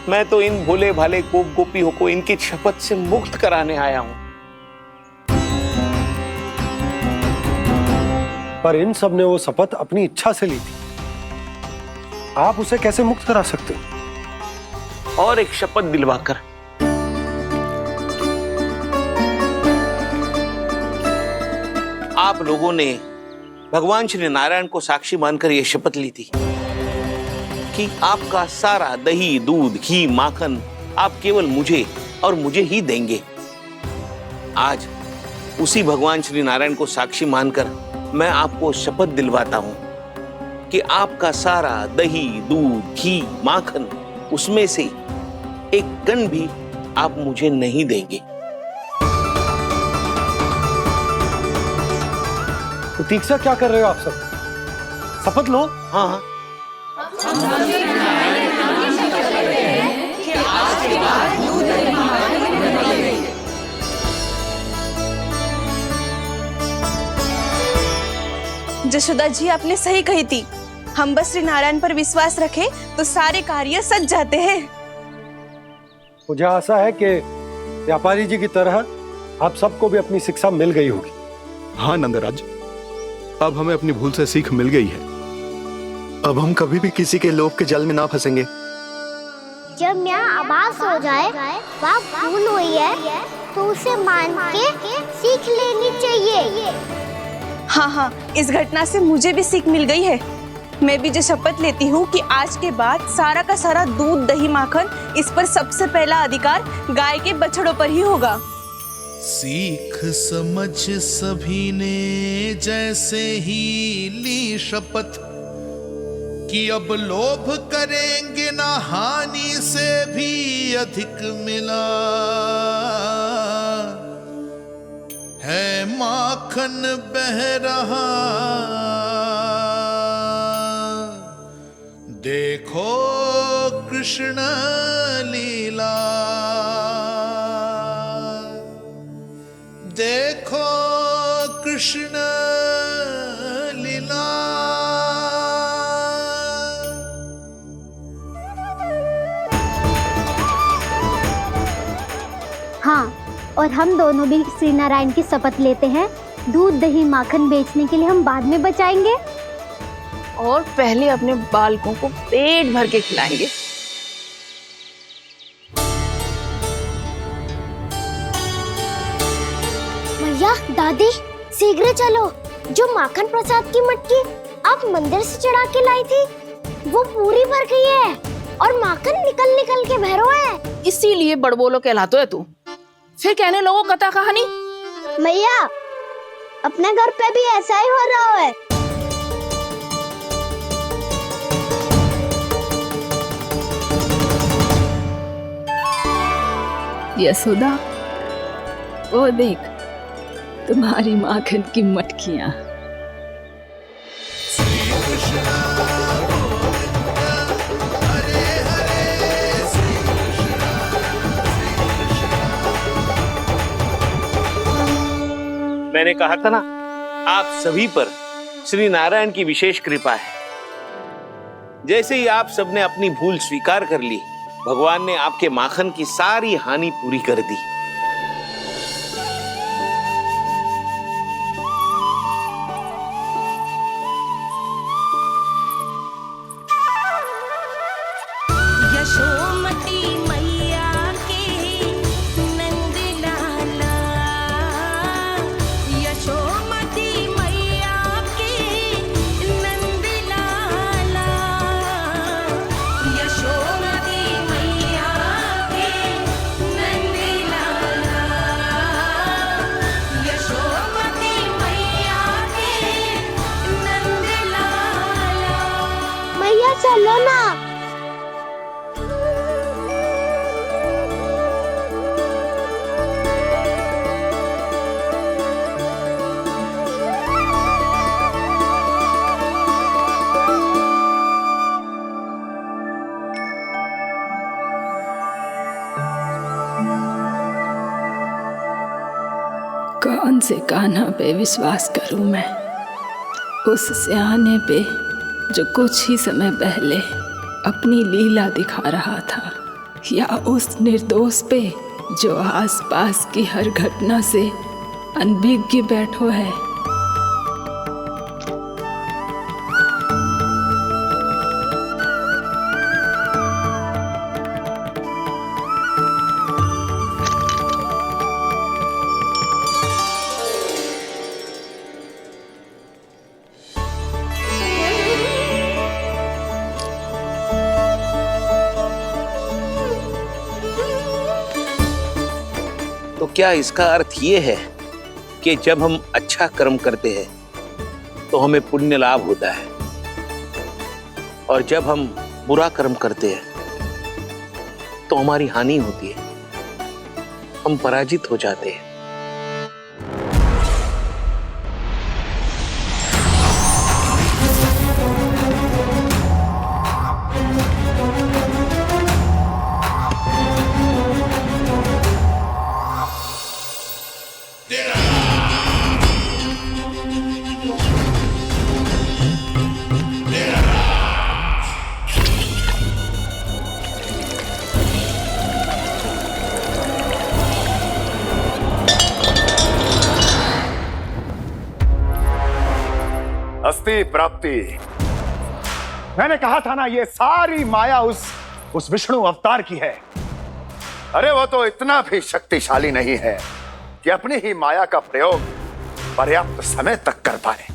मैं तो इन भोले भाले गोप गोपियों को इनकी शपथ से मुक्त कराने आया हूं। पर इन सब ने वो शपथ अपनी इच्छा से ली थी, आप उसे कैसे मुक्त करा सकते? और एक शपथ दिलवाकर। आप लोगों ने भगवान श्री नारायण को साक्षी मानकर यह शपथ ली थी कि आपका सारा दही, दूध, घी, माखन आप केवल मुझे और मुझे ही देंगे। आज उसी भगवान श्री नारायण को साक्षी मानकर मैं आपको शपथ दिलवाता हूं कि आपका सारा दही, दूध, घी, माखन उसमें से एक कण भी आप मुझे नहीं देंगे। प्रतीक्षा क्या कर रहे हो आप सब? शपथ लो। हाँ जशोदा जी, आपने सही कही थी। हम बस श्री नारायण पर विश्वास रखें तो सारे कार्य सज जाते हैं। मुझे आशा है कि व्यापारी जी की तरह आप सबको भी अपनी शिक्षा मिल गई होगी। हाँ नंदराज, अब हमें अपनी भूल से सीख मिल गई है। अब हम कभी भी किसी के लोभ के जाल में ना फंसेंगे। जब यहाँ आभास हो जाए वहाँ भूल हुई है तो उसे मान के सीख लेनी चाहिए। हाँ हाँ, इस घटना से मुझे भी सीख मिल गई है। मैं भी जो शपथ लेती हूँ कि आज के बाद सारा का सारा दूध दही माखन इस पर सबसे पहला अधिकार गाय के बछड़ों पर ही होगा। सीख समझ सभी ने जैसे ही ली शपथ कि अब लोभ करेंगे ना हानि से भी अधिक मिला है माखन बह रहा देखो कृष्ण लीला देखो कृष्ण लीला। हाँ, और हम दोनों भी श्री नारायण की शपथ लेते हैं, दूध दही माखन बेचने के लिए हम बाद में बचाएंगे और पहले अपने बालकों को पेट भर के खिलाएंगे। भैया दादी शीघ्र चलो, जो माखन प्रसाद की मटकी आप मंदिर से चढ़ा के लाई थी वो पूरी भर गई है और माखन निकल निकल के बह रहा है। इसीलिए बड़बोलो कहलाते है तू। फिर कहने लोगों कथा कहानी। भैया अपने घर पे भी ऐसा ही हो रहा है। यशोदा, वो देख तुम्हारी माखन की मटकियां। मैंने कहा था ना, आप सभी पर श्री नारायण की विशेष कृपा है। जैसे ही आप सबने अपनी भूल स्वीकार कर ली, भगवान ने आपके माखन की सारी हानि पूरी कर दी। यशोमती मैया के नंद लाला, यशोमती मैया के नंद लाला, यशोमती मैया के नंद लाला, यशोमती मैया के नंद लाला। मैया चलो ना। कौन से कान्हा पे विश्वास करूं मैं, उस सियाने पे जो कुछ ही समय पहले अपनी लीला दिखा रहा था, या उस निर्दोष पे जो आसपास की हर घटना से अनभिज्ञ बैठो है। तो क्या इसका अर्थ ये है कि जब हम अच्छा कर्म करते हैं तो हमें पुण्य लाभ होता है, और जब हम बुरा कर्म करते हैं तो हमारी हानि होती है, हम पराजित हो जाते हैं। अस्ति प्राप्ति। मैंने कहा था ना, ये सारी माया उस विष्णु अवतार की है। अरे वो तो इतना भी शक्तिशाली नहीं है कि अपनी ही माया का प्रयोग पर्याप्त समय तक कर पाए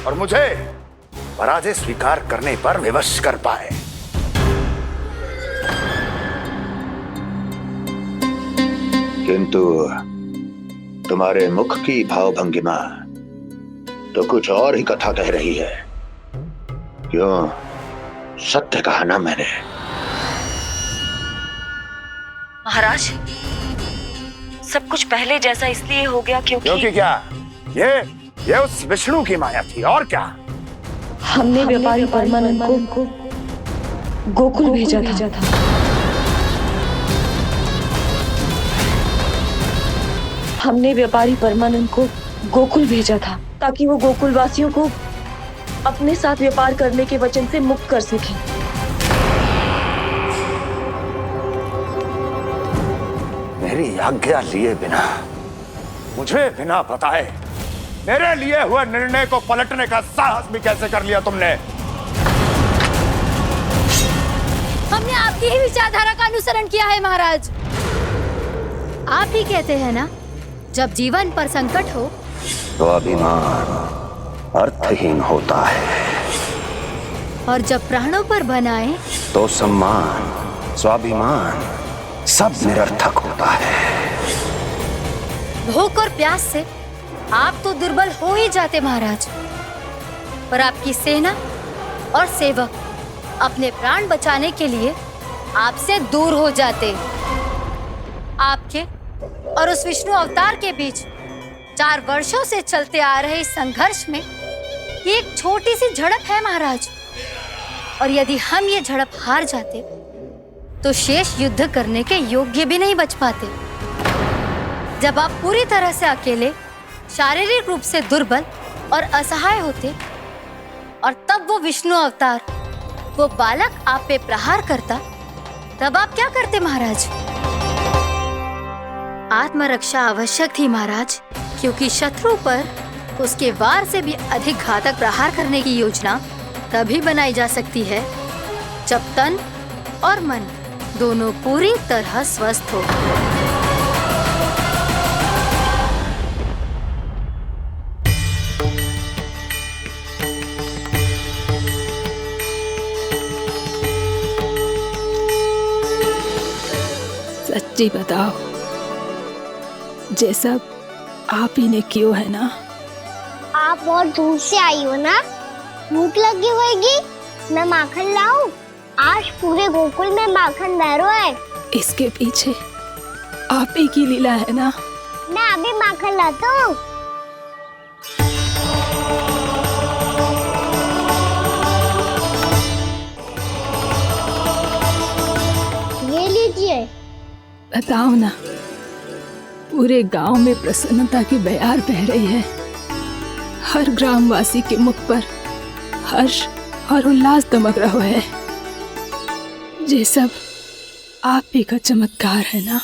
और मुझे पराजय स्वीकार करने पर विवश कर पाए। किंतु तुम्हारे मुख की भावभंगिमा तो कुछ और ही कथा कह रही है। क्यों? सत्य कहा ना मैंने। महाराज, सब कुछ पहले जैसा इसलिए हो गया क्योंकि क्या? ये उस विष्णु की माया थी और क्या? हमने व्यापारी परमानंद को गोकुल भेजा था। हमने व्यापारी परमानंद को गोकुल भेजा था ताकि वो गोकुल वासियों को अपने साथ व्यापार करने के वचन से मुक्त कर सके। मेरी आज्ञा लिए बिना, मुझे बिना बताए मेरे लिए हुए निर्णय को पलटने का साहस भी कैसे कर लिया तुमने? हमने आपकी ही विचारधारा का अनुसरण किया है महाराज। आप ही कहते हैं ना, जब जीवन पर संकट हो तो अभिमान अर्थहीन होता है और जब प्राणों पर बनाए तो सम्मान स्वाभिमान सब निरर्थक होता है। भूख और प्यास से आप तो दुर्बल हो ही जाते महाराज, पर आपकी सेना और सेवक अपने प्राण बचाने के लिए आपसे दूर हो जाते। आपके और उस विष्णु अवतार के बीच 4 वर्षों से चलते आ रहे इस संघर्ष में ये एक छोटी सी झड़प है महाराज, और यदि हम ये झड़प हार जाते तो शेष युद्ध करने के योग्य भी नहीं बच पाते। जब आप पूरी तरह से अकेले, शारीरिक रूप से दुर्बल और असहाय होते और तब वो विष्णु अवतार, वो बालक आप पे प्रहार करता, तब आप क्या करते महाराज? आत्मरक्षा आवश्यक थी महाराज, क्योंकि शत्रु पर उसके वार से भी अधिक घातक प्रहार करने की योजना तभी बनाई जा सकती है जब तन और मन दोनों पूरी तरह स्वस्थ हो। सच्ची बताओ, ये सब आप ही ने क्यों है ना? आप और दूर से आई हो ना, भूख लगी होगी, मैं माखन लाऊं? आज पूरे गोकुल में माखन बह रहा है। इसके पीछे आप ही की लीला है ना? मैं अभी माखन लाता हूँ। ये लीजिए। बताओ ना, पूरे गांव में प्रसन्नता की बयार बह रही है। हर ग्रामवासी के मुख पर हर्ष और उल्लास दमक रहा है। ये सब आप ही का चमत्कार है ना?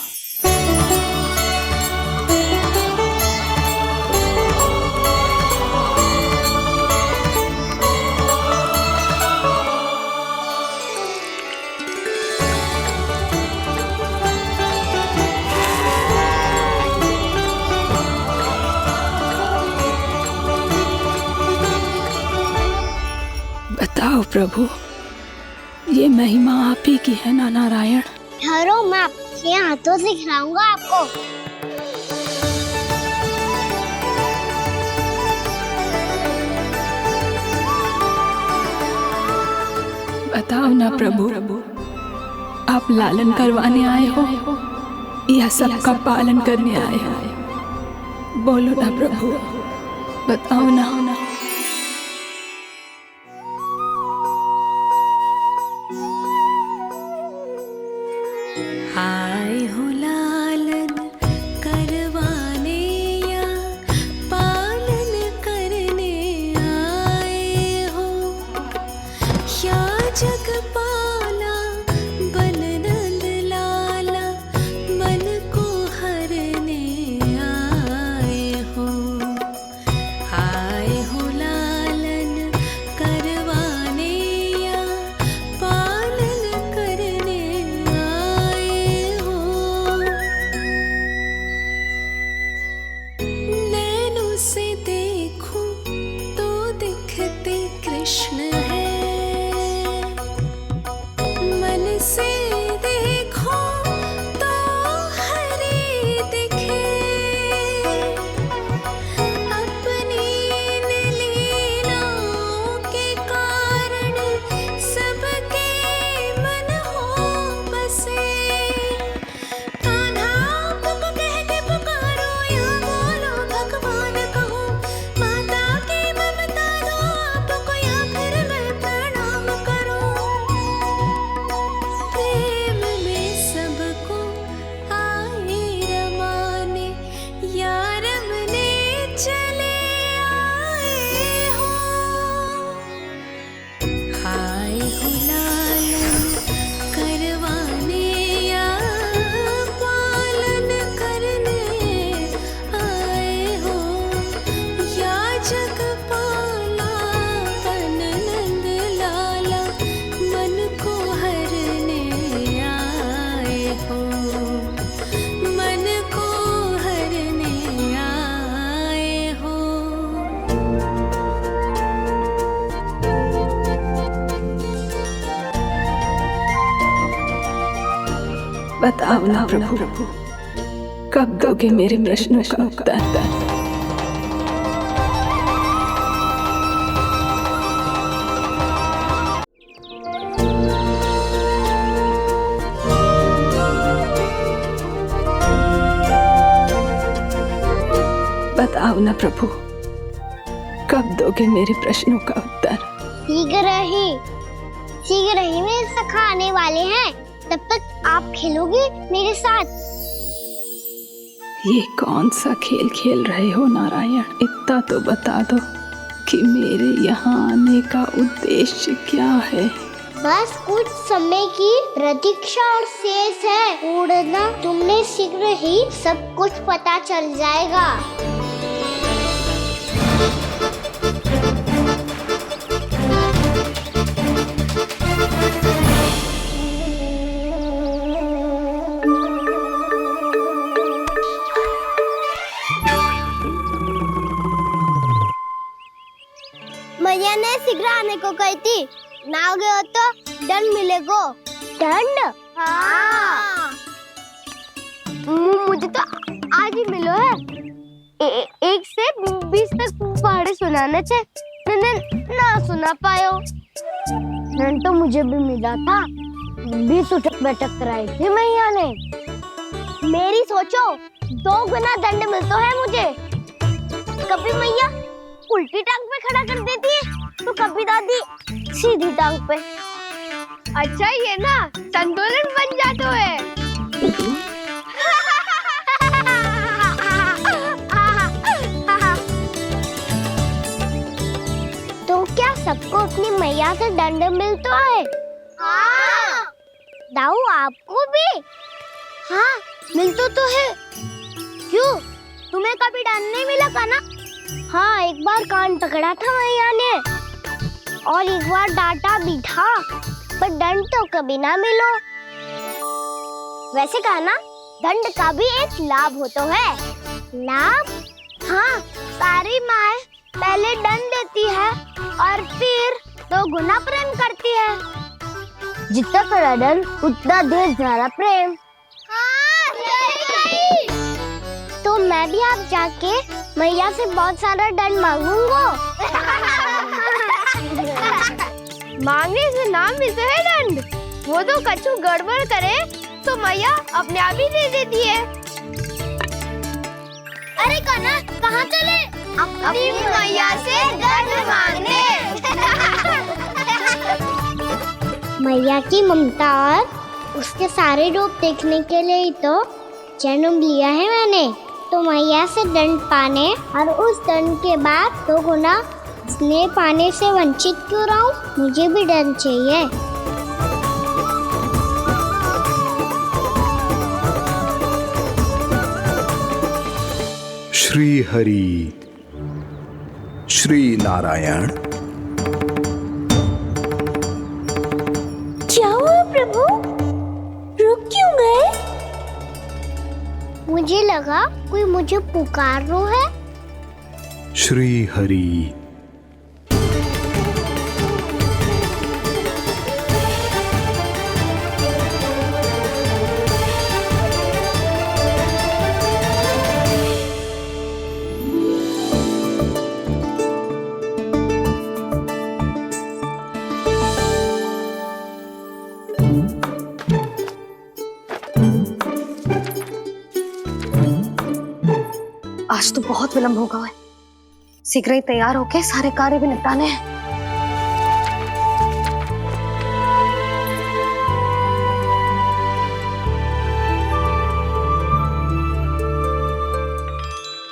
बताओ प्रभु, ये महिमा आप ही की है ना नारायण? ठहरो, मैं आपके हाथों से खिलाऊंगा आपको। बताओ ना प्रभु, आप लालन करवाने आए हो या सबका पालन करने आए हो? बोलो ना प्रभु, बताओ ना। आए हो लालन करवाने या पालन करने आए हो, या जगपाला बन नंद लाला मन को हरने आए हो। आए हो बताओ ना प्रभु, कब दोगे मेरे प्रश्नों का उत्तर? बताओ ना प्रभु, कब दोगे मेरे प्रश्नों का उत्तर? शीघ्र ही मेरे सखा आने वाले हैं, तब तक आप खेलोगे मेरे साथ। ये कौन सा खेल खेल रहे हो नारायण? इतना तो बता दो कि मेरे यहाँ आने का उद्देश्य क्या है? बस कुछ समय की प्रतीक्षा और शेष है। उड़ना तुमने शीघ्र ही सब कुछ पता चल जाएगा। मैया ने शीघ्र आने को कही थी, ना हो गए तो दंड मिलेगा। दंड? हाँ। मुझे तो आज ही मिलो है। 1 से 20 तक पहाड़े सुनाने थे, ना सुना पायो। दंड तो मुझे भी मिला था, 20 उठक बैठक कराई थी मैया ने। मेरी सोचो, 2 गुना दंड मिलता है मुझे। कभी मैया उल्टी टांग पे खड़ा कर देती है, तो कभी दादी सीधी टांग पे। अच्छा ये ना संतुलन बन जाता है। तो क्या सबको अपनी मैया से दंड मिलता है? हाँ। दाऊ आपको भी? हाँ मिलता तो है। क्यों, तुम्हें कभी दंड नहीं मिला का ना? हाँ, एक बार कान पकड़ा था मैया ने और एक बार डांटा भी था, पर दंड तो कभी ना मिलो। वैसे कहा ना, दंड का भी एक लाभ होता है। लाभ? हाँ, सारी माँ पहले दंड देती है और फिर 2 गुना प्रेम करती है। जितना बड़ा दंड उतना ढेर सारा प्रेम। हाँ, सही कही। तो मैं भी आप जाके मैया से बहुत सारा दंड मांगूंगा। मांगने से ना मिलता है दंड, वो तो कछु गड़बड़ करे तो मैया अपने आप ही दे देती है। अरे कना, कहाँ चले? अपनी मैया से दंड मांगने। मैया की ममता और उसके सारे रूप देखने के लिए ही तो जन्म लिया है मैंने। तो मैया से दंड पाने और उस दंड के बाद 2 गुना स्नेह पाने से वंचित क्यों रहूं? मुझे भी दंड चाहिए। श्री हरि, श्री नारायण। क्या हुआ प्रभु? रुक क्यों गए? मुझे लगा कोई मुझे पुकार रहा है। श्री हरि। आज तो बहुत विलंब होगा है। शीघ्र ही तैयार होके सारे कार्य भी निपटाने हैं।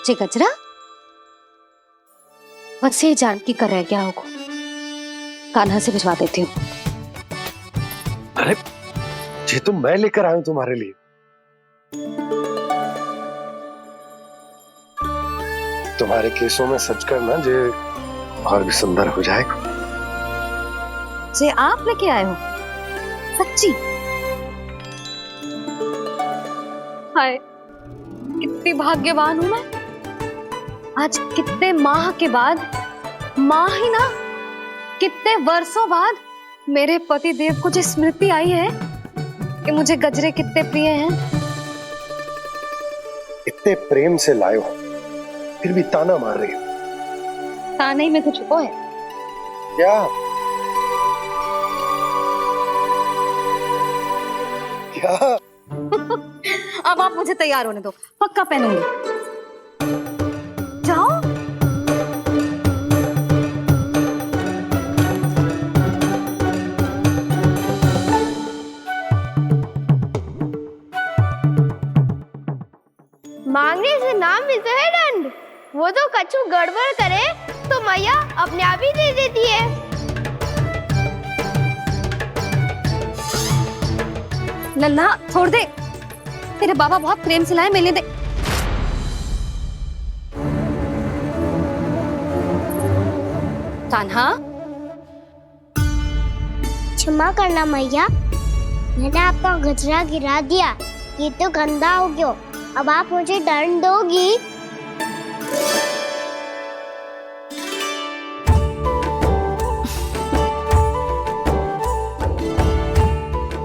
जी गजरा, बस ये जान की कर रह गया होगा, कान्हा से भिजवा देती हूँ। अरे ये तो मैं लेकर आया हूं तुम्हारे लिए। तुम्हारे केसों में सच करना जे और भी सुंदर हो जाएगा। जे आप लेके आए हो? सच्ची? हाय, कितनी भाग्यवान हूं मैं। आज कितने माह के बाद, माह ही ना, कितने वर्षों बाद मेरे पति देव को जो स्मृति आई है कि मुझे गजरे कितने प्रिय हैं। इतने प्रेम से लाए हो, फिर भी ताना मार रही हो। ताने में कुछ छुपो है क्या? क्या? अब आप मुझे तैयार होने दो, पक्का पहनूंगी। जाओ। मांगने से नाम मिलता है दंड। वो तो कछु गड़बड़ करे तो मैया अपने आप ही दे देती है। लल्ला छोड़ दे, तेरे बाबा बहुत प्रेम से लाए, मिलने दे। कान्हा, क्षमा करना मैया, मैंने आपका गजरा गिरा दिया, ये तो गंदा हो गया। अब आप मुझे दंड दोगी?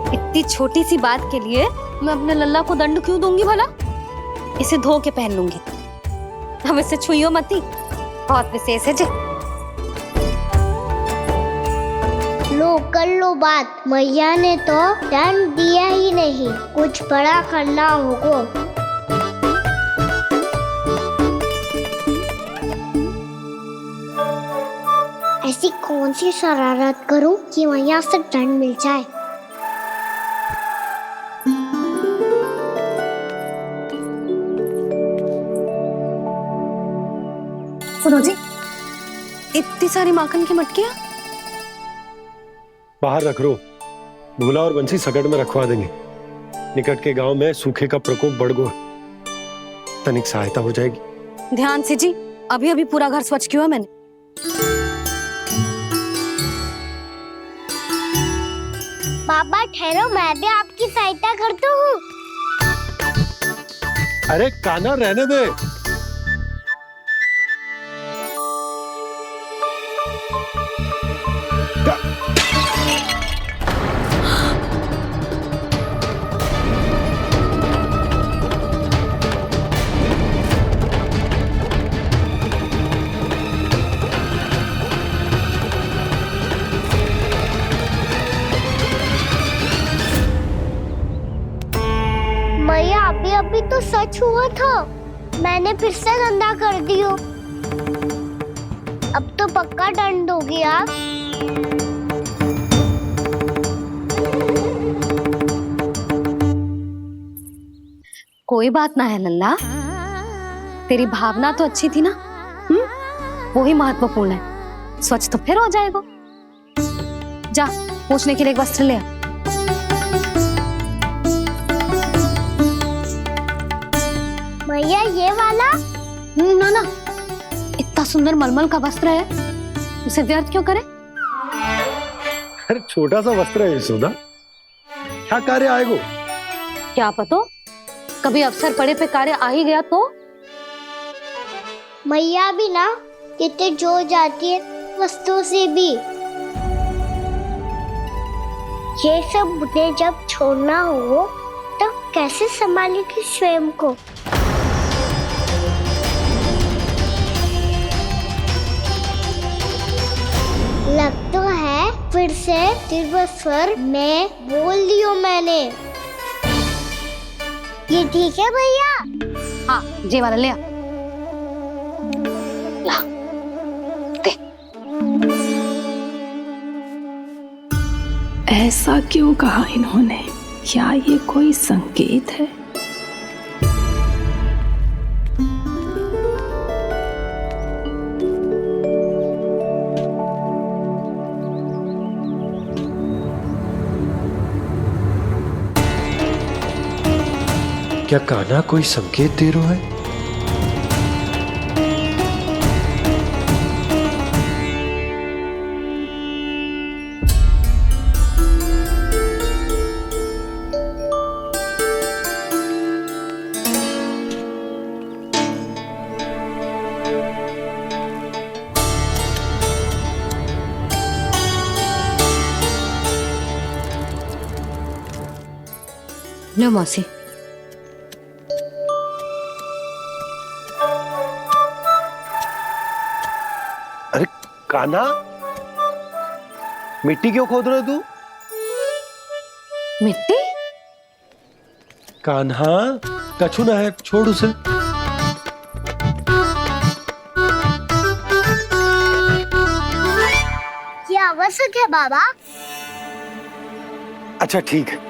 इतनी छोटी सी बात के लिए मैं अपने लल्ला को दंड क्यों दूंगी भला? इसे धो के पहन लूंगी। अब इसे छुइयो मती, बहुत विशेष है जी। लो कर लो बात, मैया ने तो दंड दिया ही नहीं, कुछ बड़ा करना होगा। ऐसी कौन सी शरारत करूं कि मैया से दंड मिल जाए? सुनो जी, इतनी सारी माखन की मटकियां बाहर रख रो, भूला और बंसी सगड़ में रखवा देंगे। निकट के गांव में सूखे का प्रकोप बढ़ गया, तनिक सहायता हो जाएगी। ध्यान से जी, अभी अभी पूरा घर स्वच्छ किया मैंने। पापा ठहरो, मैं भी आपकी सहायता करता हूँ। अरे कान्हा रहने दे। मैया अभी अभी तो सच हुआ था, मैंने फिर से गंदा कर दियो। अब तो पक्का दंड दोगी आप। कोई बात ना है लल्ला, तेरी भावना तो अच्छी थी ना, वही महत्वपूर्ण है। स्वच्छ तो फिर हो जाएगा। जा, पूछने के लिए एक वस्त्र ले आ। भैया ये वाला? ना ना, इतना सुंदर मलमल का वस्त्र है, उसे व्यर्थ क्यों करे? अरे छोटा सा वस्त्र है यशोदा, क्या कार्य आएगा? क्या पता, कभी अवसर पड़े पे कार्य आ ही गया तो। मैया भी ना कितने जो जाती है वस्तुओं से भी। ये सब मुझे जब छोड़ना हो तो कैसे संभालेगी स्वयं को? लग तो है फिर से तिरस्वर में बोल दियो मैंने। ये ठीक है भैया? हाँ, ये वाला ले आ। ला, दे। ऐसा क्यों कहा इन्होंने? क्या ये कोई संकेत है? क्या कान्हा कोई संकेत दे रहा है? लो मौसी। अरे कान्हा, मिट्टी क्यों खोद रहे तू? मिट्टी? कान्हा, कछु ना है, छोड़ उसे। ये आवश्यक है बाबा। अच्छा ठीक है।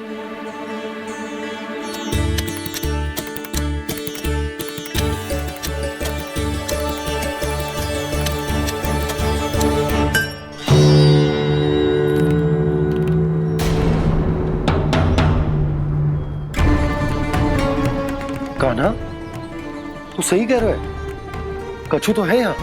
कान्हा, तू सही कह रहा है, कछु तो है यहाँ।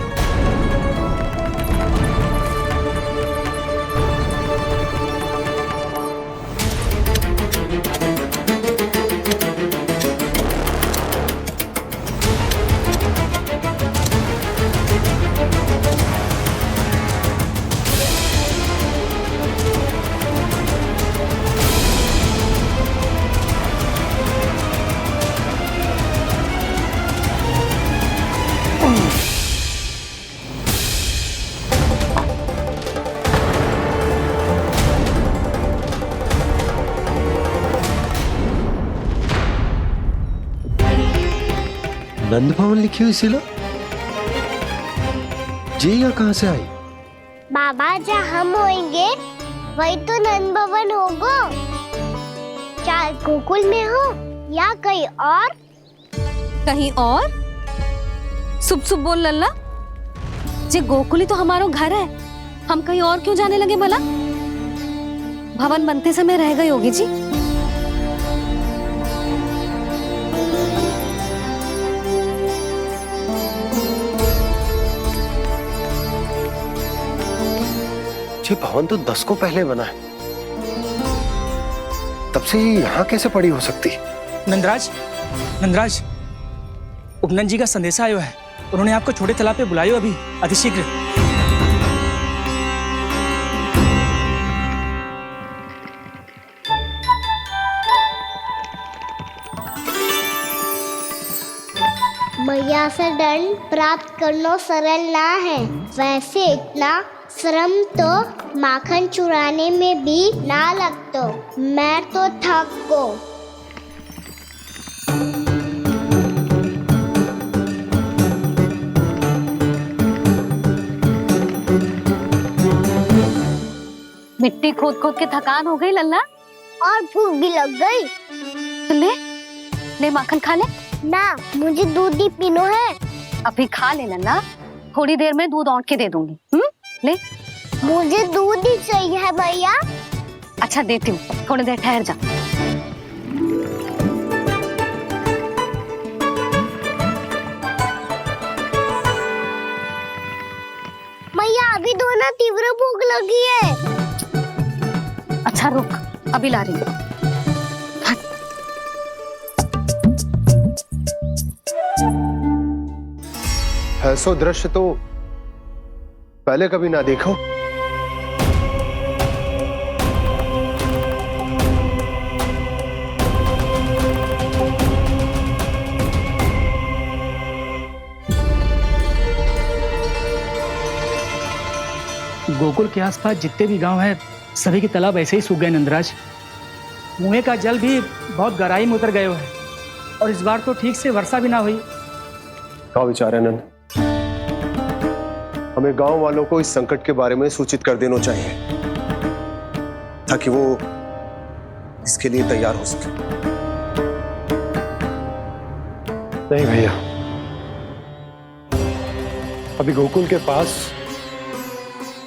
नंद भवन लिखी हुई सिला, जी यहाँ कहाँ से आई? बाबा जहाँ हम होंगे वही तो नंद भवन होगा। चाहे गोकुल में हो या कहीं और। कहीं और? सुब सुब बोल लल्ला। जे गोकुल ही तो हमारा घर है, हम कहीं और क्यों जाने लगे भला? भवन बनते समय रह गई होगी जी। ये भवन तो 10 को पहले बना है, तब से ही यहाँ कैसे पड़ी हो सकती? नंदराज, नंदराज, उपनंद जी का संदेशा आयो है। उन्होंने आपको छोटे तालाब पे बुलायो अभी अतिशीघ्र। मैया से दंड प्राप्त करना सरल ना है। वैसे इतना श्रम तो माखन चुराने में भी ना लगतो। मैं तो थक को। मिट्टी खोद खोद के थकान हो गई लल्ला, और भूख भी लग गई। तो ले ले माखन खा ले। ना, मुझे दूध ही पीनो है। अभी खा ले लल्ला, थोड़ी देर में दूध औंट के दे दूंगी। ले। मुझे दूध ही चाहिए है भैया। अच्छा देती हूँ, थोड़ी देर ठहर जा। मैया अभी दोनों तीव्र भूख लगी है। अच्छा रुक, अभी ला रही हूँ। ऐसा दृश्य तो पहले कभी ना देखो। गोकुल के आसपास जितने भी गांव हैं, सभी के तालाब ऐसे ही सूख गए नंदराज। कुएं का जल भी बहुत गहराई में उतर गए है, और इस बार तो ठीक से वर्षा भी ना हुई। क्या विचार है नंद? हमें गांव वालों को इस संकट के बारे में सूचित कर देना चाहिए, ताकि वो इसके लिए तैयार हो सके। नहीं भैया, अभी गोकुल के पास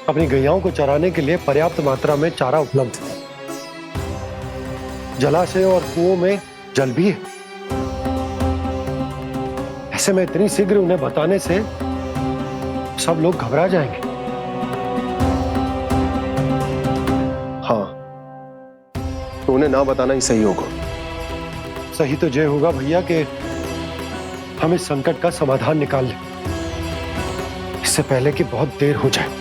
अपनी गैयाओं को चराने के लिए पर्याप्त मात्रा में चारा उपलब्ध है। जलाशय और कुओं में जल भी है। ऐसे में इतनी शीघ्र उन्हें बताने से सब लोग घबरा जाएंगे। हाँ, तो उन्हें ना बताना ही सही होगा। सही तो ये होगा भैया कि हम इस संकट का समाधान निकाल लें, इससे पहले कि बहुत देर हो जाए।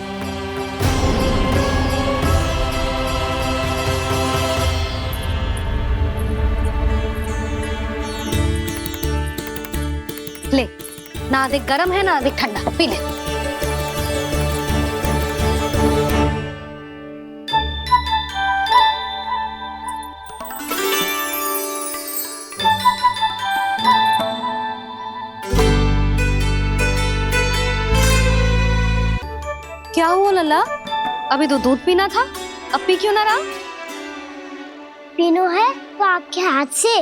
ना अधिक गर्म है ना अधिक ठंडा, पी ले। क्या हुआ लल्ला? अभी तो दूध पीना था, अब पी क्यों ना रहा? पीनो है तो आपके हाथ से।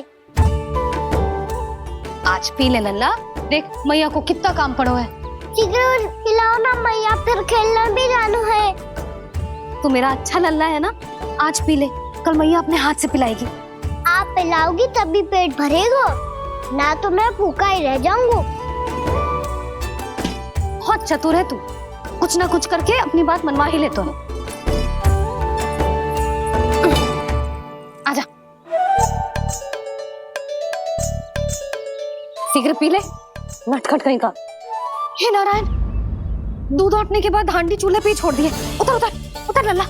आज पी ले लल्ला, देख मैया को कितना काम पड़ो है। शीघ्र खिलाओ ना मैया, फिर खेलना भी जानो है। तू मेरा अच्छा लल्ला है ना, आज पी ले, कल मैया अपने हाथ से पिलाएगी। आप पिलाओगी तभी पेट भरेगा, ना तो मैं भूखा ही रह जाऊंगा। बहुत चतुर है तू, कुछ ना कुछ करके अपनी बात मनवा ही लेता है। आजा, शीघ्र पी ले, नटखट कहीं का। हे नारायण, दूध औटने के बाद हांडी चूल्हे पे ही छोड़ दिए। उतर उतर उतर लल्ला।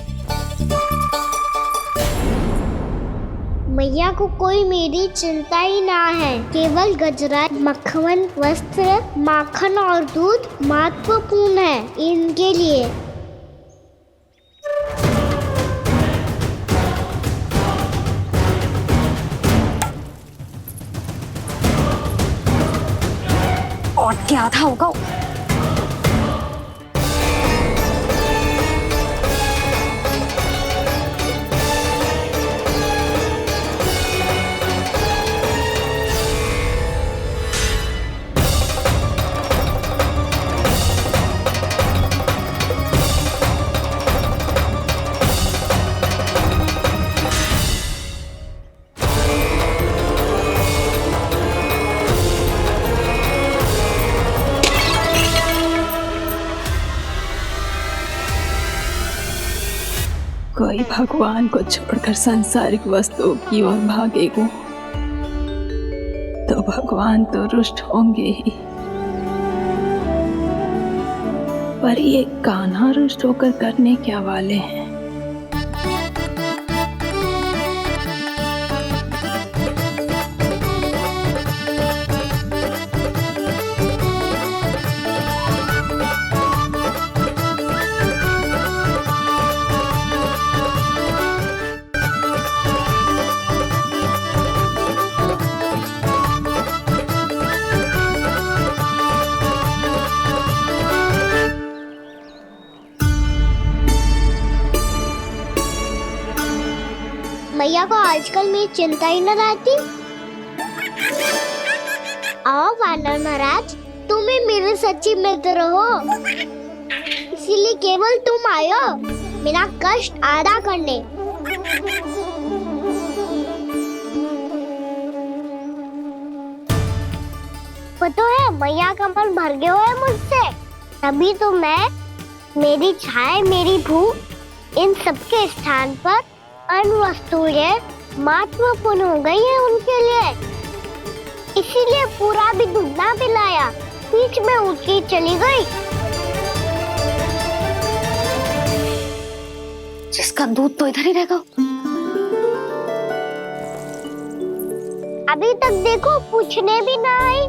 मैया को कोई मेरी चिंता ही ना है, केवल गजरा, मक्खन, वस्त्र, माखन और दूध महत्वपूर्ण है इनके लिए। और क्या था होगा? कोई भगवान को छोड़कर सांसारिक वस्तुओं की ओर भागेगा तो भगवान तो रुष्ट होंगे ही, पर ये कान्हा रुष्ट होकर करने क्या वाले हैं? मैया को आजकल मेरी चिंता ही न रहती। आओ वानर महाराज, तुम ही मेरे सच्ची मित्र हो, इसीलिए केवल तुम आयो मेरा कष्ट आधा करने। पता है मैया का मन भर गया है मुझसे, तभी तो मैं, मेरी छाया, मेरी भूख, इन सबके स्थान पर अन्य वस्तुएं महत्वपूर्ण हो गई है उनके लिए, इसीलिए पूरा भी दूध ना पिलाया, बीच में उठ के चली गई। जिसका दूध तो इधर ही रहेगा। अभी तक देखो पूछने भी ना आई।